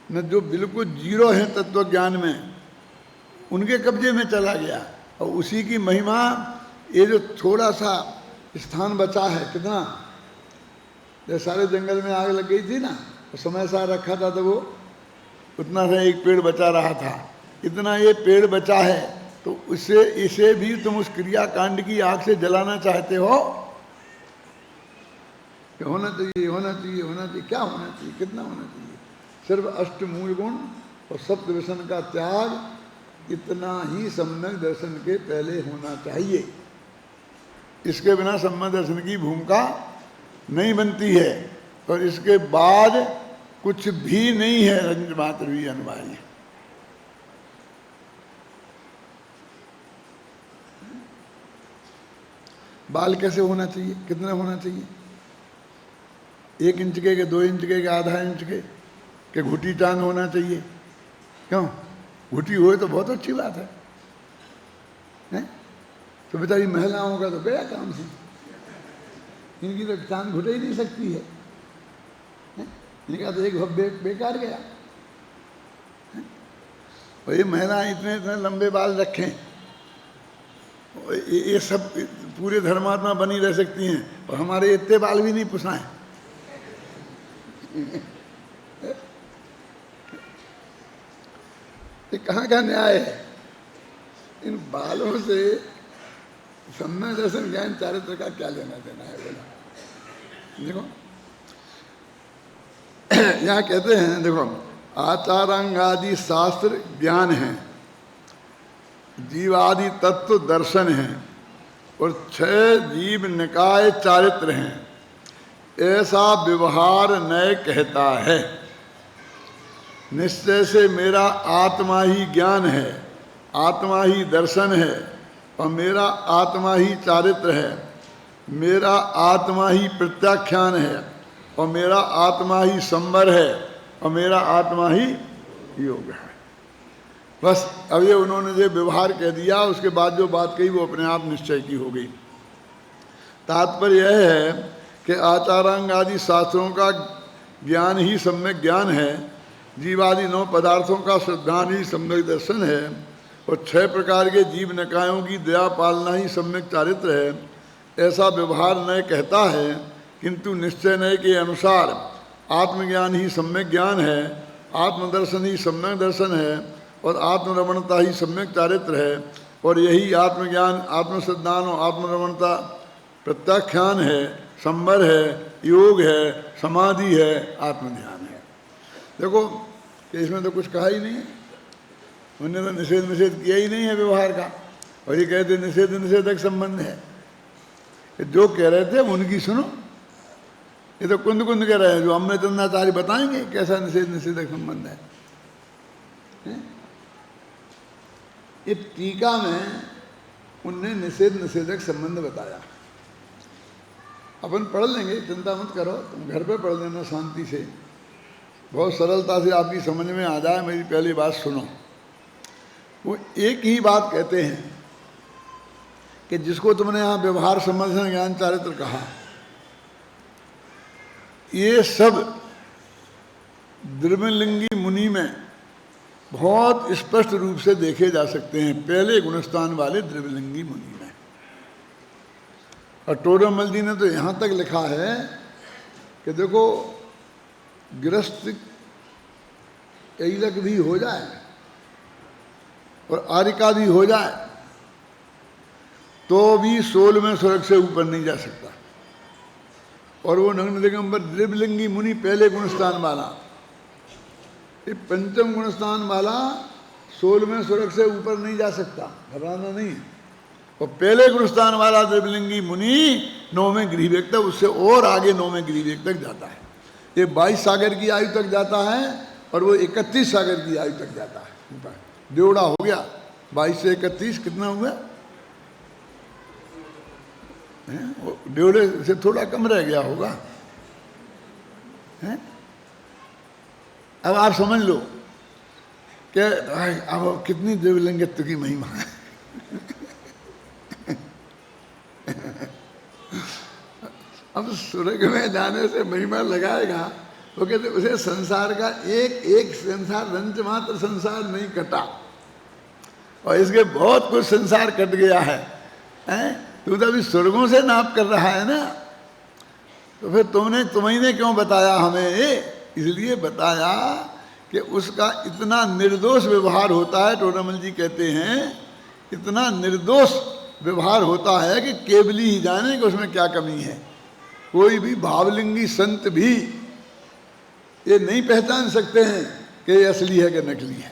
न जो बिल्कुल जीरो है तत्व ज्ञान में, उनके कब्जे में चला गया। और उसी की महिमा, ये जो थोड़ा सा स्थान बचा है, कितना जैसे सारे जंगल में आग लग गई थी ना, तो समय सा रखा था तो वो उतना सा एक पेड़ बचा रहा था, इतना ये पेड़ बचा है। तो इसे भी तुम उस क्रियाकांड की आग से जलाना चाहते हो कि होना चाहिए, होना चाहिए, होना चाहिए। क्या होना चाहिए? कितना होना चाहिए? सिर्फ अष्टमूल गुण और सप्त व्यसन का त्याग, इतना ही सम्यक दर्शन के पहले होना चाहिए। इसके बिना सम्यक दर्शन की भूमिका नहीं बनती है, और इसके बाद कुछ भी नहीं है रंज मात्र भी अनिवार्य। बाल कैसे होना चाहिए? कितना होना चाहिए? 1 इंच के 2 इंच के आधा इंच के घुटी टांग होना चाहिए। क्यों? घुटी हुए तो बहुत अच्छी बात है, हैं? तो बेचारी महिलाओं का तो गया काम से, इनकी तो टांग घुट ही नहीं सकती है, इनका तो एक बेकार गया। और ये महिलाएं इतने इतने लंबे बाल रखें, ये सब पूरे धर्मात्मा बनी रह सकती हैं, और हमारे इतने बाल भी नहीं पुसाएं। ये कहाँ का न्याय है? इन बालों से सम्यक दर्शन ज्ञान चारित्र का क्या लेना देना है? बोला देखो, यहाँ कहते हैं, देखो, आचारांग आदि शास्त्र ज्ञान है, जीवादि तत्व दर्शन है, और 6 जीव निकाय चारित्र हैं। ऐसा व्यवहार नय कहता है। निश्चय से मेरा आत्मा ही ज्ञान है, आत्मा ही दर्शन है, और मेरा आत्मा ही चारित्र है। मेरा आत्मा ही प्रत्याख्यान है और मेरा आत्मा ही संवर है और मेरा आत्मा ही योग है। बस अब ये उन्होंने जो व्यवहार कह दिया, उसके बाद जो बात कही वो अपने आप निश्चय की हो गई। तात्पर्य यह है कि आचारांग आदि शास्त्रों का ज्ञान ही सम्यक ज्ञान है, जीवादि 9 पदार्थों का श्रद्धान ही सम्यक दर्शन है और 6 प्रकार के जीव निकायों की दया पालना ही सम्यक चारित्र है। ऐसा व्यवहार नय कहता है, किंतु निश्चय नय के अनुसार आत्मज्ञान ही सम्यक ज्ञान है, आत्मदर्शन ही सम्यक दर्शन है और आत्मरमणता ही सम्यक चारित्र है और यही आत्मज्ञान, आत्मश्रद्धान और आत्मरमणता प्रत्याख्यान है, संवर है, योग है, समाधि है, आत्मध्यान है। देखो कि इसमें तो कुछ कहा ही नहीं है, उन्होंने तो निषेध किया ही नहीं है व्यवहार का, और ये कहते निषेध निषेधक संबंध है। जो कह रहे थे उनकी सुनो, ये तो कुंद कुंद कह रहे हैं, जो अमृतचंद्राचार्य बताएंगे कैसा निषेध निषेधक संबंध है। ये टीका में उनने निषेध निषेधक संबंध बताया। अपन पढ़ लेंगे, चिंता मत करो, तुम घर पे पढ़ लेना शांति से, बहुत सरलता से आपकी समझ में आ जाए। मेरी पहली बात सुनो, वो एक ही बात कहते हैं कि जिसको तुमने यहाँ व्यवहार समझन ज्ञान चारित्र कहा, ये सब द्रव्यलिंगी मुनि में बहुत स्पष्ट रूप से देखे जा सकते हैं, पहले गुणस्थान वाले द्रव्यलिंगी मुनि में। और टोडरमल जी ने तो यहाँ तक लिखा है कि देखो गृहस्थ ऐलक भी हो जाए और आरिका भी हो जाए तो भी 16वें स्वर्ग से ऊपर नहीं जा सकता। और वो नग्न दिगंबर द्रव्यलिंगी मुनि पहले गुणस्थान वाला, ये पंचम गुणस्थान वाला 16वें स्वर्ग से ऊपर नहीं जा सकता, घबराना नहीं। और पहले गुणस्थान वाला द्रव्यलिंगी मुनि 9वें गृहवेग तक, उससे और आगे 9वें गृहवेग तक जाता है। ये 22 सागर की आयु तक जाता है और वो 31 सागर की आयु तक जाता है। देवड़ा हो गया 22 से 31, कितना हुआ? देवड़े से थोड़ा कम रह गया होगा। है? अब आप समझ लो कि अब कितनी द्रव्यलिंगत्व की महिमा है। अब स्वर्ग में जाने से महिमा लगाएगा, वो कहते उसे संसार का एक संसार, रंच मात्र संसार नहीं कटा, और इसके बहुत कुछ संसार कट गया है। तू तो अभी स्वर्गों से नाप कर रहा है ना, तो फिर तुम्हें क्यों बताया हमें ये? इसलिए बताया कि उसका इतना निर्दोष व्यवहार होता है। टोडरमल जी कहते हैं इतना निर्दोष व्यवहार होता है कि केवली ही जाने कि उसमें क्या कमी है। कोई भी भावलिंगी संत भी ये नहीं पहचान सकते हैं कि ये असली है कि नकली है।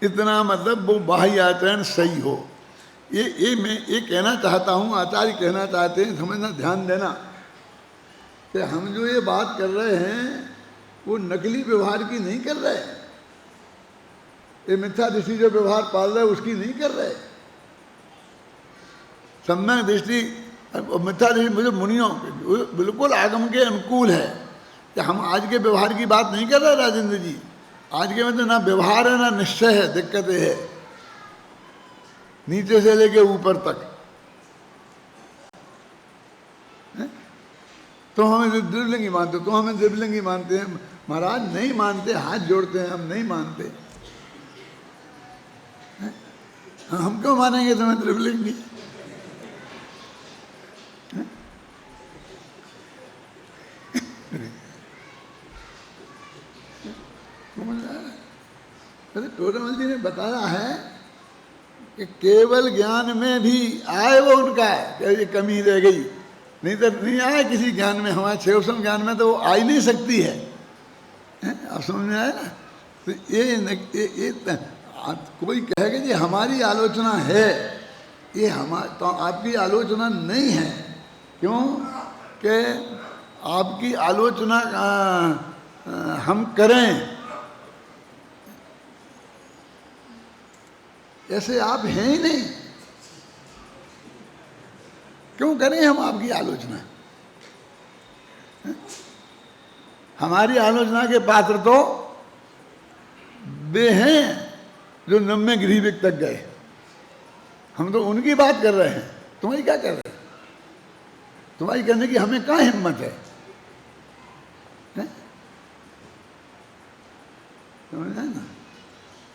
इतना मतलब वो बाह्य आचरण सही हो। ये मैं ये कहना चाहता हूँ, आचार्य कहना चाहते हैं, समझना, ध्यान देना कि हम जो ये बात कर रहे हैं वो नकली व्यवहार की नहीं कर रहे, ये मिथ्या दृष्टि जो व्यवहार पाल रहे उसकी नहीं कर रहे। सम्यक दृष्टि मिथ्या दृष्टि मुझे मुनियों बिल्कुल आगम के अनुकूल है कि हम आज के व्यवहार की बात नहीं कर रहे राजेंद्र जी। आज के में तो ना व्यवहार है ना निश्चय है, दिक्कतें है नीचे से लेके ऊपर तक। तो हमें द्रव्यलिंगी मानते, तो हमें द्रव्यलिंगी मानते हैं। महाराज नहीं मानते, हाथ जोड़ते हैं, हम नहीं मानते। हम क्यों मानेंगे तुम्हें द्रव्यलिंगी? टोडरमल जी ने बताया है कि केवल ज्ञान में भी आए वो उनका ये कमी रह गई, नहीं तो नहीं आए किसी ज्ञान में। हमारे क्षेत्रम ज्ञान में तो वो आ ही नहीं सकती है। आप समझ में आए ना? तो ये कोई कहेगा जी हमारी आलोचना है, ये तो आपकी आलोचना नहीं है। क्यों कि आपकी आलोचना हम करें ऐसे आप हैं ही नहीं। क्यों करें हम आपकी आलोचना? हमारी आलोचना के पात्र तो वे हैं जो नम्य गृह तक गए। हम तो उनकी बात कर रहे हैं, तुम्हारी क्या कर रहे हैं? तुम्हारी कहने की हमें कहाँ हिम्मत है? समझना ना,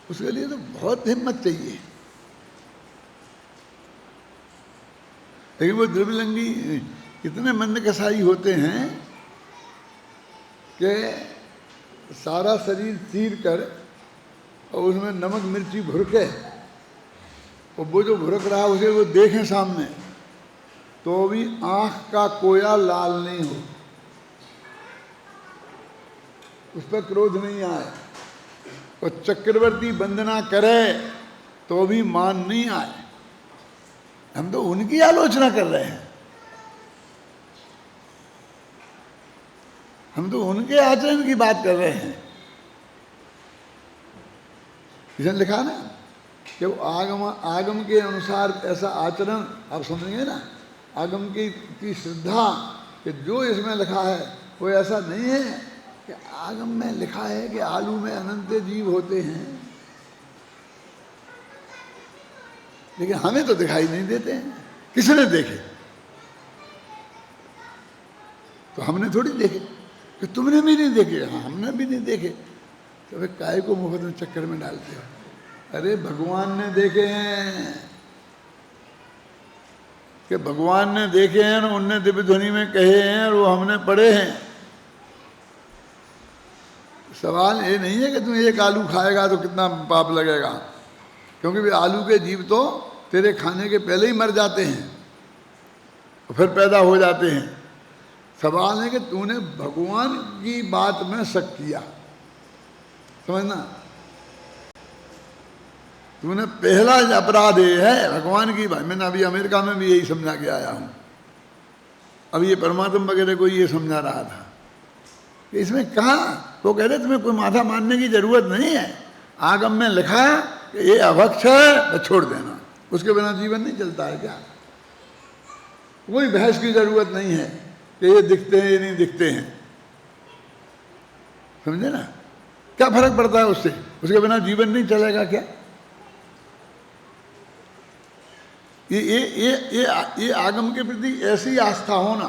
उसके लिए तो बहुत हिम्मत चाहिए। लेकिन वो द्रव्यलिंगी इतने मंद कसाई होते हैं कि सारा शरीर चीर कर और उसमें नमक मिर्ची भुरके, और वो जो भुरक रहा है उसे वो देखें सामने तो भी आंख का कोया लाल नहीं हो, उस पर क्रोध नहीं आए, और चक्रवर्ती वंदना करे तो भी मान नहीं आए। हम तो उनकी आलोचना कर रहे हैं, हम तो उनके आचरण की बात कर रहे हैं। इसने लिखा ना कि वो आगम के अनुसार ऐसा आचरण, आप समझेंगे ना, आगम की श्रद्धा कि जो इसमें लिखा है वो ऐसा नहीं है कि आगम में लिखा है कि आलू में अनंत जीव होते हैं, लेकिन हमें तो दिखाई नहीं देते हैं। किसने देखे? तो हमने थोड़ी देखे कि तुमने भी नहीं देखे। हाँ, हमने भी नहीं देखे। तो वे काय को मुफ्त में चक्कर में डालते हो? अरे भगवान ने देखे हैं, कि भगवान ने देखे हैं और उनने दिव्य ध्वनि में कहे हैं और वो हमने पढ़े हैं। सवाल ये नहीं है कि तुम एक आलू खाएगा तो कितना पाप लगेगा, क्योंकि वे आलू के जीव तो तेरे खाने के पहले ही मर जाते हैं और फिर पैदा हो जाते हैं। सवाल है कि तूने भगवान की बात में शक किया, समझना, तूने पहला अपराध ये है भगवान की बात। मैंने अभी अमेरिका में भी यही समझा के आया हूं, अभी ये परमात्मा वगैरह को ये समझा रहा था कि इसमें कहा, वो कह रहे तुम्हें कोई माथा मारने की जरूरत नहीं है, आगम में लिखा है कि ये अभक्ष है तो छोड़ देना, उसके बिना जीवन नहीं चलता है क्या? कोई बहस की जरूरत नहीं है कि ये दिखते हैं ये नहीं दिखते हैं, समझे ना? क्या फर्क पड़ता है उससे? उसके बिना जीवन नहीं चलेगा क्या? ये आगम के प्रति ऐसी आस्था होना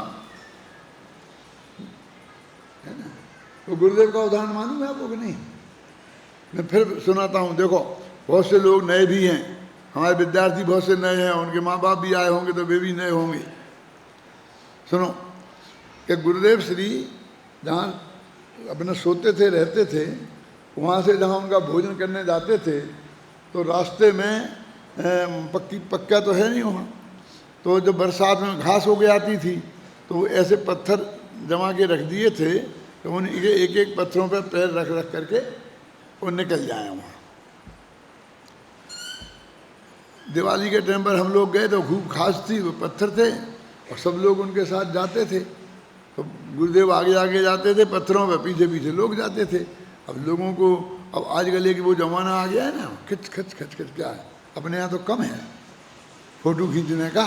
है ना। तो गुरुदेव का उदाहरण मालूम है आपको कि नहीं? मैं फिर सुनाता हूँ। देखो, बहुत से लोग नए भी हैं, हमारे विद्यार्थी बहुत से नए हैं, उनके माँ बाप भी आए होंगे तो वे भी नए होंगे। सुनो कि गुरुदेव श्री जहाँ अपने सोते थे रहते थे, वहाँ से जहाँ उनका भोजन करने जाते थे तो रास्ते में पक्का तो है नहीं वहाँ, तो जब बरसात में घास हो गई आती थी तो ऐसे पत्थर जमा के रख दिए थे तो उन एक एक पत्थरों पर पैर रख रख करके वो निकल जाए वहाँ। दिवाली के टाइम पर हम लोग गए तो खूब घास थी, वो पत्थर थे और सब लोग उनके साथ जाते थे। तो गुरुदेव आगे आगे जाते थे पत्थरों पर, पीछे पीछे लोग जाते थे। अब लोगों को, अब आजकल एक वो जमाना आ गया है ना, खिच खच खच खच, क्या है, अपने यहाँ तो कम है फोटो खींचने का,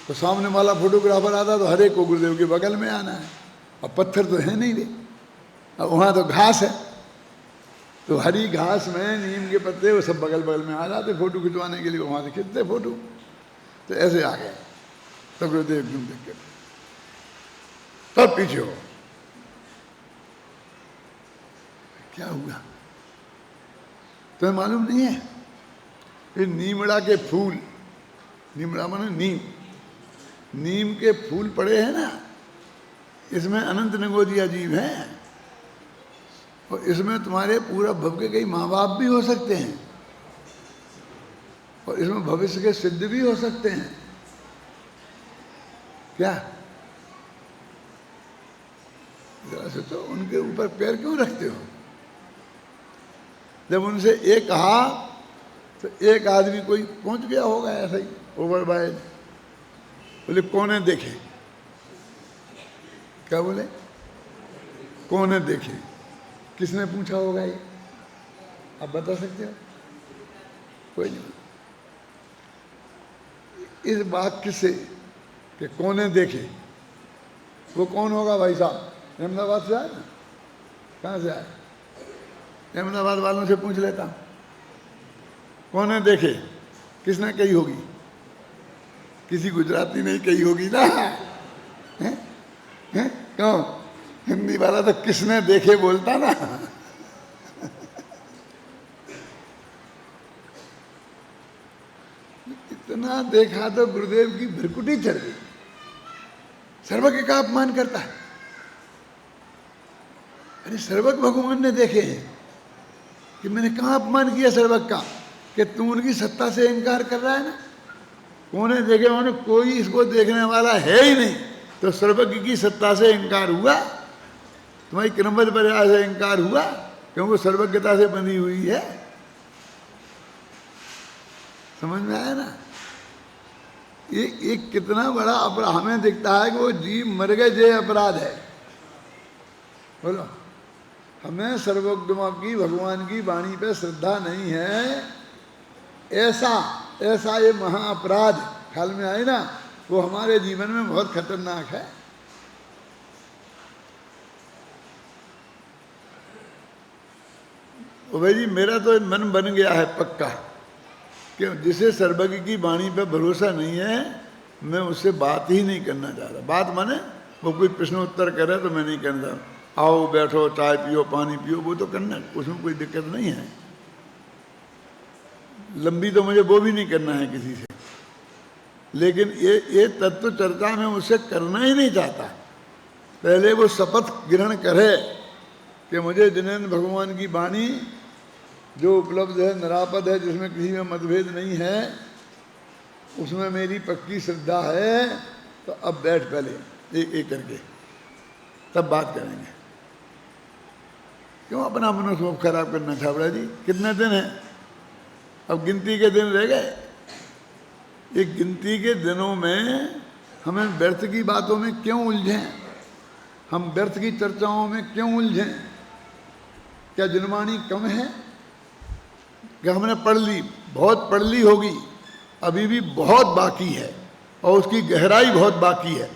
तो सामने वाला फोटोग्राफर आता तो हर एक को गुरुदेव के बगल में आना है। अब पत्थर तो है नहीं रे, अब वहाँ तो घास है, तो हरी घास में नीम के पत्ते वो सब बगल बगल में आ जाते फोटो खिंचवाने के लिए, वहाँ से खींचते फोटो। तो ऐसे आ गए, तब गुरुदेव एकदम देख के तब पीछे हो, क्या हुआ तुम्हें मालूम नहीं है? ये नीमड़ा के फूल, नीमड़ा माने नीम, नीम के फूल पड़े हैं ना, इसमें अनंत निगोदिया जीव हैं और इसमें तुम्हारे पूरा भव के कई माँ बाप भी हो सकते हैं और इसमें भविष्य के सिद्ध भी हो सकते हैं। क्या जरा सोचो, उनके ऊपर पैर क्यों रखते हो? जब उनसे एक कहा तो एक आदमी कोई पहुंच गया होगा ऐसा ही ओवर बाय, बोले कौन देखे, क्या बोले, कौन देखे, किसने पूछा होगा ये, आप बता सकते हो? कोई नहीं। इस वाक्य से कि कौने देखे। वो कौन होगा भाई साहब? अहमदाबाद से आए ना? कहाँ से आए? अहमदाबाद वालों से पूछ लेता हूँ, कौने देखे किसने कही होगी? किसी गुजराती ने ही कही होगी ना। हैं? क्यों? हिंदी वाला तो किसने देखे बोलता ना। इतना देखा तो गुरुदेव की भ्रिकुटी चढ़ गई। सर्वज्ञ का अपमान करता है। अरे सर्वज्ञ भगवान ने देखे हैं कि मैंने कहाँ अपमान किया सर्वज्ञ का, कि तुम उनकी सत्ता से इनकार कर रहा है ना। कौने देखे? उन्होंने कोई इसको देखने वाला है ही नहीं, तो सर्वज्ञ की सत्ता से इनकार हुआ, तुम्हारी क्रमबद्ध प्रयास से इनकार हुआ, क्योंकि सर्वज्ञता से बंधी हुई है। समझ में आया ना? ये कितना बड़ा अपराध हमें दिखता है कि वो जीव मर गए, ये अपराध है। बोलो, हमें सर्वज्ञ की भगवान की वाणी पे श्रद्धा नहीं है, ऐसा ये महाअपराध ख्याल में आए ना, वो हमारे जीवन में बहुत खतरनाक है। ओ भाई जी, मेरा तो मन बन गया है पक्का कि जिसे सर्वज्ञ की वाणी पे भरोसा नहीं है, मैं उससे बात ही नहीं करना चाहता। बात माने वो कोई प्रश्न उत्तर करे तो मैं नहीं करता, आओ बैठो चाय पियो पानी पियो, वो तो करना, उसमें कोई दिक्कत नहीं है। लंबी तो मुझे वो भी नहीं करना है किसी से, लेकिन ये तत्व चर्चा में उससे करना ही नहीं चाहता। पहले वो शपथ ग्रहण करे कि मुझे जिनेंद्र भगवान की वाणी जो उपलब्ध है, निरापद है, जिसमें किसी में मतभेद नहीं है, उसमें मेरी पक्की श्रद्धा है, तो अब बैठ पहले एक एक करके, तब बात करेंगे। क्यों अपना मनोस्वभाव खराब करना छाबड़ा जी? कितने दिन हैं? अब गिनती के दिन रह गए। एक गिनती के दिनों में हमें व्यर्थ की बातों में क्यों उलझें? हम व्यर्थ की चर्चाओं में क्यों उलझें? क्या जनवाणी कम है? क्या हमने पढ़ ली? बहुत पढ़ ली होगी, अभी भी बहुत बाकी है, और उसकी गहराई बहुत बाकी है।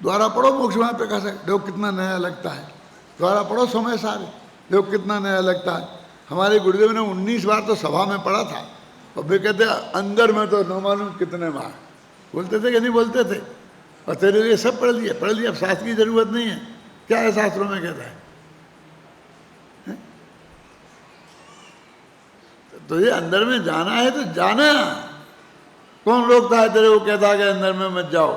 द्वारा पढ़ो मोक्ष में प्रकाश, देखो कितना नया लगता है। द्वारा पढ़ो समय सारे, देखो कितना नया लगता है। हमारे गुरुदेव ने 19 बार तो सभा में पढ़ा था, और फिर कहते अंदर में तो न मालूम कितने बार बोलते थे कि नहीं बोलते थे। और तेरे लिए सब पढ़ लिया, अब शास्त्र की जरूरत नहीं है। क्या है शास्त्रों में कहता है? तो ये अंदर में जाना है तो जाना। कौन रोकता है तेरे को? कहता है कि अंदर में मत जाओ।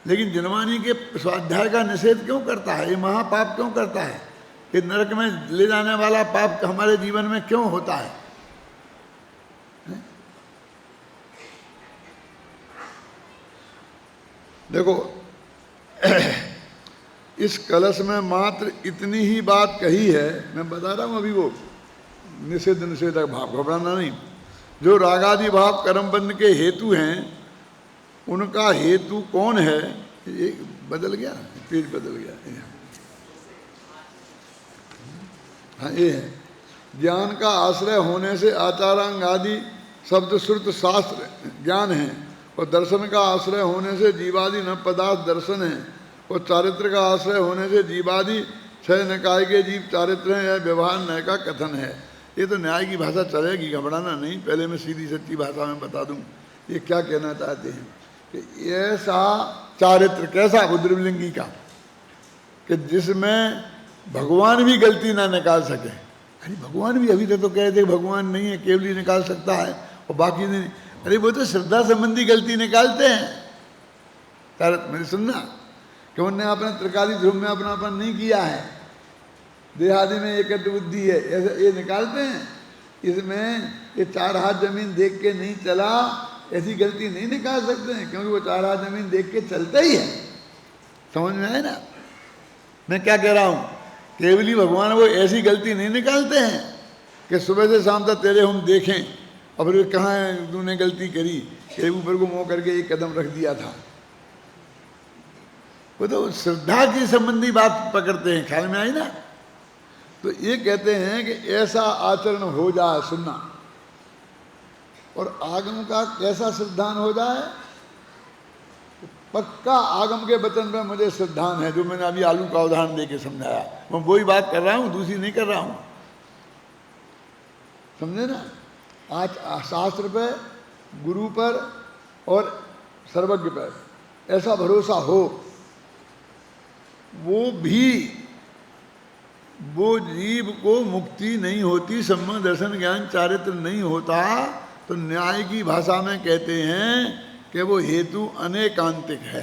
लेकिन जनवाणी के स्वाध्याय का निषेध क्यों करता है? ये महापाप क्यों करता है? ये नरक में ले जाने वाला पाप हमारे जीवन में क्यों होता है? देखो, इस कलश में मात्र इतनी ही बात कही है, मैं बता रहा हूं अभी। वो निषेधक भाव, घबराना नहीं। जो रागादि भाव कर्म बंध के हेतु हैं, उनका हेतु कौन है? ये बदल गया, पेज बदल गया। हाँ, ये है ज्ञान का आश्रय होने से आचारांग आदि शब्द श्रुत शास्त्र ज्ञान है, और दर्शन का आश्रय होने से जीवादि न पदार्थ दर्शन है, और चारित्र का आश्रय होने से जीवादि 6 निकाय के जीव चारित्र हैं, यह व्यवहार न्याय का कथन है। ये तो न्याय की भाषा चलेगी, घबराना नहीं। पहले मैं सीधी सच्ची भाषा में बता दूं ये क्या कहना चाहते हैं कि ऐसा चारित्र कैसा रुद्रलिंगी का कि जिसमें भगवान भी गलती ना निकाल सके। अरे भगवान भी अभी तक तो कह दे भगवान नहीं है, केवल ही निकाल सकता है और बाकी नहीं। अरे वो तो श्रद्धा संबंधी गलती निकालते हैं। मेरी सुनना कि उनने अपने त्रिकाली ध्रुव में अपनापन नहीं किया है, देहादि में एकत्र बुद्धि है, ऐसे ये निकालते हैं। इसमें ये 4 हाथ जमीन देख के नहीं चला, ऐसी गलती नहीं निकाल सकते हैं, क्योंकि वो 4 हाथ जमीन देख के चलता ही है। समझ में आए ना मैं क्या कह रहा हूँ? केवली भगवान वो ऐसी गलती नहीं निकालते हैं कि सुबह से शाम तक तेरे हम देखें और फिर कहाँ है तूने गलती करी, एक ऊपर को मुँह करके एक कदम रख दिया था। वो तो श्रद्धा की संबंधी बात पकड़ते हैं, ख्याल में आई ना। तो ये कहते हैं कि ऐसा आचरण हो जाए, सुनना, और आगम का कैसा श्रद्धान हो जाए, पक्का आगम के वचन में मुझे श्रद्धान है, जो मैंने अभी आलू का उदाहरण देके समझाया, मैं वही बात कर रहा हूँ, दूसरी नहीं कर रहा हूँ, समझे ना। आज शास्त्र पे, गुरु पर और सर्वज्ञ पर ऐसा भरोसा हो, वो जीव को मुक्ति नहीं होती, सम्यक दर्शन ज्ञान चारित्र नहीं होता, तो न्याय की भाषा में कहते हैं कि वो हेतु अनेकांतिक है।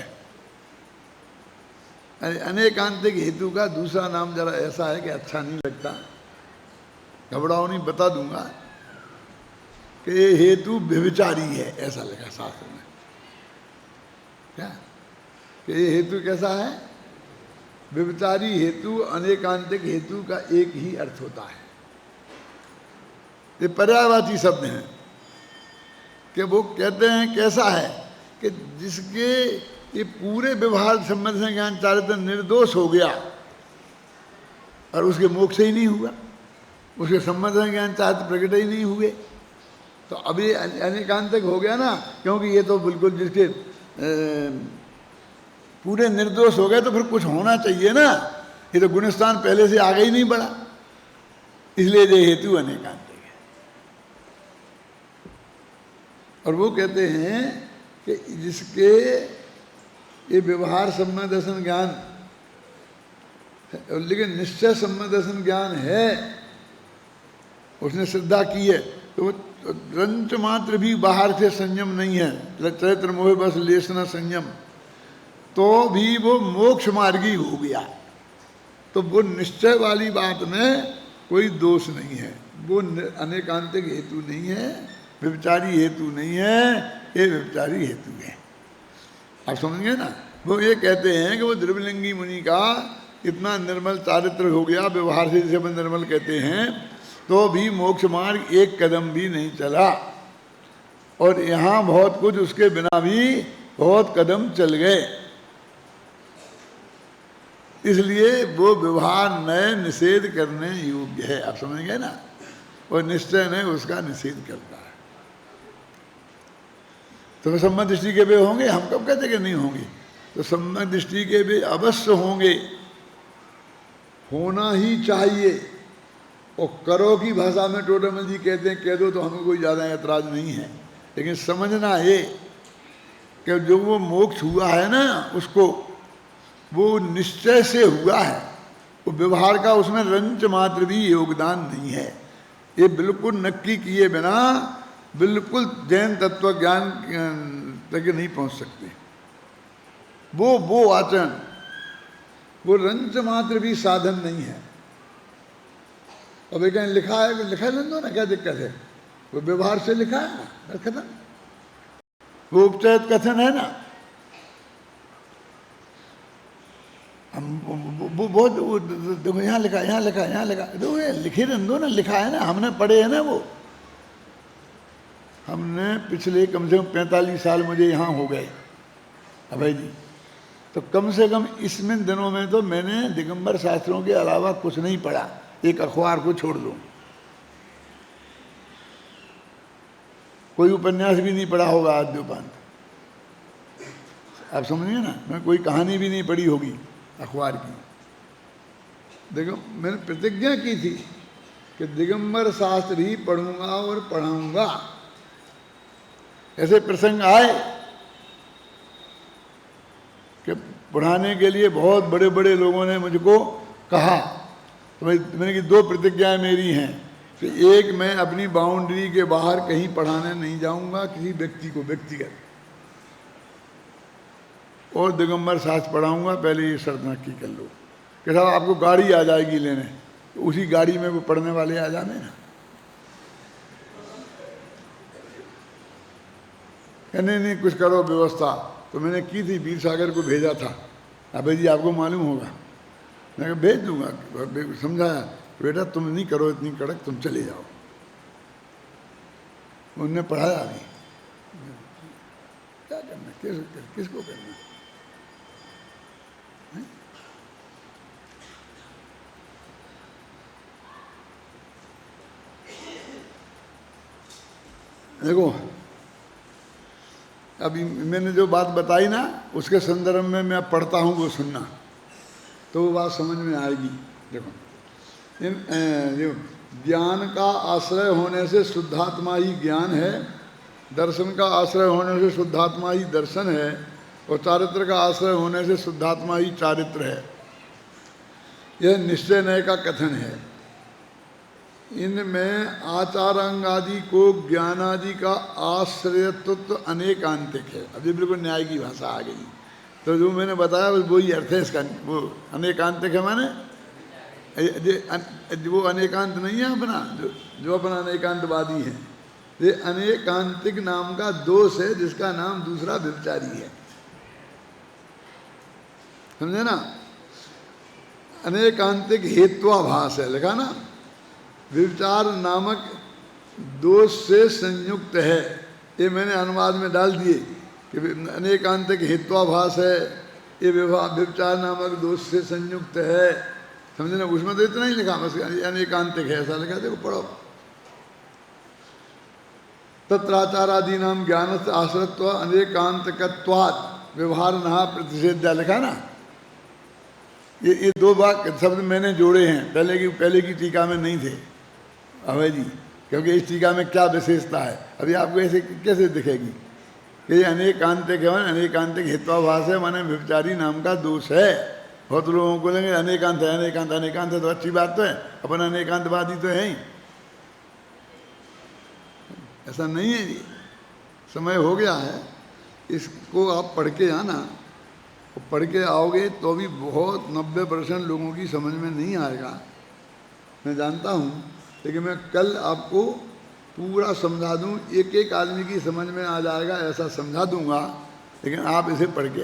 अनेकांतिक हेतु का दूसरा नाम जरा ऐसा है कि अच्छा नहीं लगता, घबराओ नहीं, बता दूंगा कि ये हेतु व्यभिचारी है, ऐसा लिखा शास्त्र में। क्या कि ये हेतु कैसा है? व्यभिचारी हेतु अनेकांतिक हेतु का एक ही अर्थ होता है। ये पर्यायवाची शब्द हैं कि वो कहते हैं कैसा है कि जिसके ये पूरे व्यवहार संबंध से ज्ञान चारित्र निर्दोष हो गया और उसके मोक्ष ही नहीं हुआ, उसके संबंध से ज्ञान चारित्र प्रकट ही नहीं हुए, तो अभी अनेकांतिक हो गया ना, क्योंकि ये तो बिल्कुल जिसके पूरे निर्दोष हो गए तो फिर कुछ होना चाहिए ना, ये तो गुणस्थान पहले से आगे ही नहीं बढ़ा, इसलिए ये हेतु अनेकांतिक है। और वो कहते हैं कि जिसके ये व्यवहार सम्यक दर्शन ज्ञान, लेकिन निश्चय सम्यक दर्शन ज्ञान है, उसने श्रद्धा की है, तो रंच मात्र भी बाहर से संयम नहीं है, चरित्र मोह बस लेसना संयम, तो भी वो मोक्ष मार्गी हो गया, तो वो निश्चय वाली बात में कोई दोष नहीं है, वो अनेकांतिक हेतु नहीं है, व्यभिचारी हेतु नहीं है, ये व्यभिचारी हेतु है। आप समझिए ना। वो ये कहते हैं कि वो द्रव्यलिंगी मुनि का इतना निर्मल चारित्र हो गया, व्यवहार से जिसे निर्मल कहते हैं, तो भी मोक्ष मार्ग एक कदम भी नहीं चला, और यहाँ बहुत कुछ उसके बिना भी बहुत कदम चल गए, इसलिए वो व्यवहार नए निषेध करने योग्य है। आप समझ गए ना। और निश्चय ने उसका निषेध करता है। तो सम्यक दृष्टि के वे होंगे, हम कब कहते कि नहीं होंगे, तो सम्यक दृष्टि के वे अवश्य होंगे, होना ही चाहिए। और करो की भाषा में टोटमल जी कहते हैं कह दो तो हमें कोई ज़्यादा ऐतराज नहीं है, लेकिन समझना ये कि जो वो मोक्ष हुआ है ना, उसको वो निश्चय से हुआ है, वो व्यवहार का उसमें रंच मात्र भी योगदान नहीं है। ये बिल्कुल नक्की किए बिना बिल्कुल जैन तत्व ज्ञान तक नहीं पहुंच सकते। वो आचरण, वो रंच मात्र भी साधन नहीं है। अब एक लिखा है, लिखा लें दो ना, क्या दिक्कत है, वो व्यवहार से लिखा है ना, खत्म। वो उपचयत कथन है ना, हम वो बहुत देखो यहाँ लिखा, यहाँ लिखा, यहाँ लिखा, देखो ये लिखे रहने दो ना, लिखा है ना, हमने पढ़े है ना, वो हमने पिछले कम से कम 45 साल मुझे यहाँ हो गए अभय जी, तो कम से कम इसमें दिनों में तो मैंने दिगंबर शास्त्रों के अलावा कुछ नहीं पढ़ा, एक अखबार को छोड़ दो, कोई उपन्यास भी नहीं पढ़ा होगा आद्योपांत, आप समझिए ना। मैं कोई कहानी भी नहीं पढ़ी होगी अखबार की। देखो मैंने प्रतिज्ञा की थी कि दिगंबर शास्त्र ही पढ़ूंगा और पढ़ाऊंगा। ऐसे प्रसंग आए कि पढ़ाने के लिए बहुत बड़े बड़े लोगों ने मुझको कहा, तो मैंने कि 2 प्रतिज्ञाएं मेरी हैं कि एक, मैं अपनी बाउंड्री के बाहर कहीं पढ़ाने नहीं जाऊंगा किसी व्यक्ति को व्यक्तिगत, और दिगंबर शास्त्र पढ़ाऊंगा। पहले ये शर्त नक्की कर लो कि साहब आपको गाड़ी आ जाएगी लेने, तो उसी गाड़ी में वो पढ़ने वाले आ जाने ना। कहने नहीं कुछ करो व्यवस्था, तो मैंने की थी, वीर सागर को भेजा था, अबे जी आपको मालूम होगा, मैं कहा भेज दूंगा, समझाया बेटा तुम नहीं करो इतनी कड़क, तुम चले जाओ। उनने पढ़ाया नहीं, क्या करना, किसको करना। देखो अभी मैंने जो बात बताई ना, उसके संदर्भ में मैं पढ़ता हूँ, वो सुनना, तो वो बात समझ में आएगी। देखो जो ज्ञान का आश्रय होने से शुद्धात्मा ही ज्ञान है, दर्शन का आश्रय होने से शुद्धात्मा ही दर्शन है, और चारित्र का आश्रय होने से शुद्धात्मा ही चारित्र है। यह निश्चय नय का कथन है। इनमें आचार अंग आदि को ज्ञान आदि का आश्रयत्व अनेकांतिक है। अब ये बिल्कुल न्याय की भाषा आ गई। तो जो मैंने बताया वही अर्थ है इसका। वो अनेकांतिक है माने वो अनेकांत नहीं है अपना, जो अपना अनेकांतवादी है। ये अनेकांतिक नाम का दोष है, जिसका नाम दूसरा व्यभिचारी है। समझे ना? अनेकांतिक हेत्वाभास है, लिखा ना, व्यभिचार नामक दोष से संयुक्त है। ये मैंने अनुवाद में डाल दिए कि अनेकांतिक हेत्वाभास है, ये व्यभिचार नामक दोष से संयुक्त है। समझे ना? उसमें तो इतना ही लिखा, बस अनेकांतिक है ऐसा लिखा। देखो पढ़ो, तत्राचारादि नाम ज्ञान आश्रत्व अनेकांतकत्वात् व्यवहार नहा प्रतिषेध लिखा ना। ये दो बात शब्द मैंने जोड़े हैं, पहले की टीका में नहीं थे अभय जी, क्योंकि इस टीका में क्या विशेषता है अभी आपको ऐसे कैसे दिखेगी कि ये अनेकांतिक है, अनेकांतिक हित्वाभास है, माने व्यभिचारी नाम का दोष है। बहुत लोगों को लेंगे अनेकांत है, अनेकांत अनेकांत है तो अच्छी बात तो है, अपन अनेकांतवादी तो है ही। ऐसा नहीं है जी, समय हो गया है, इसको आप पढ़ के आना, पढ़ के आओगे तो भी बहुत 90% लोगों की समझ में नहीं आएगा, मैं जानता हूँ। लेकिन मैं कल आपको पूरा समझा दूँ, एक एक आदमी की समझ में आ जाएगा ऐसा समझा दूँगा। लेकिन आप इसे पढ़ के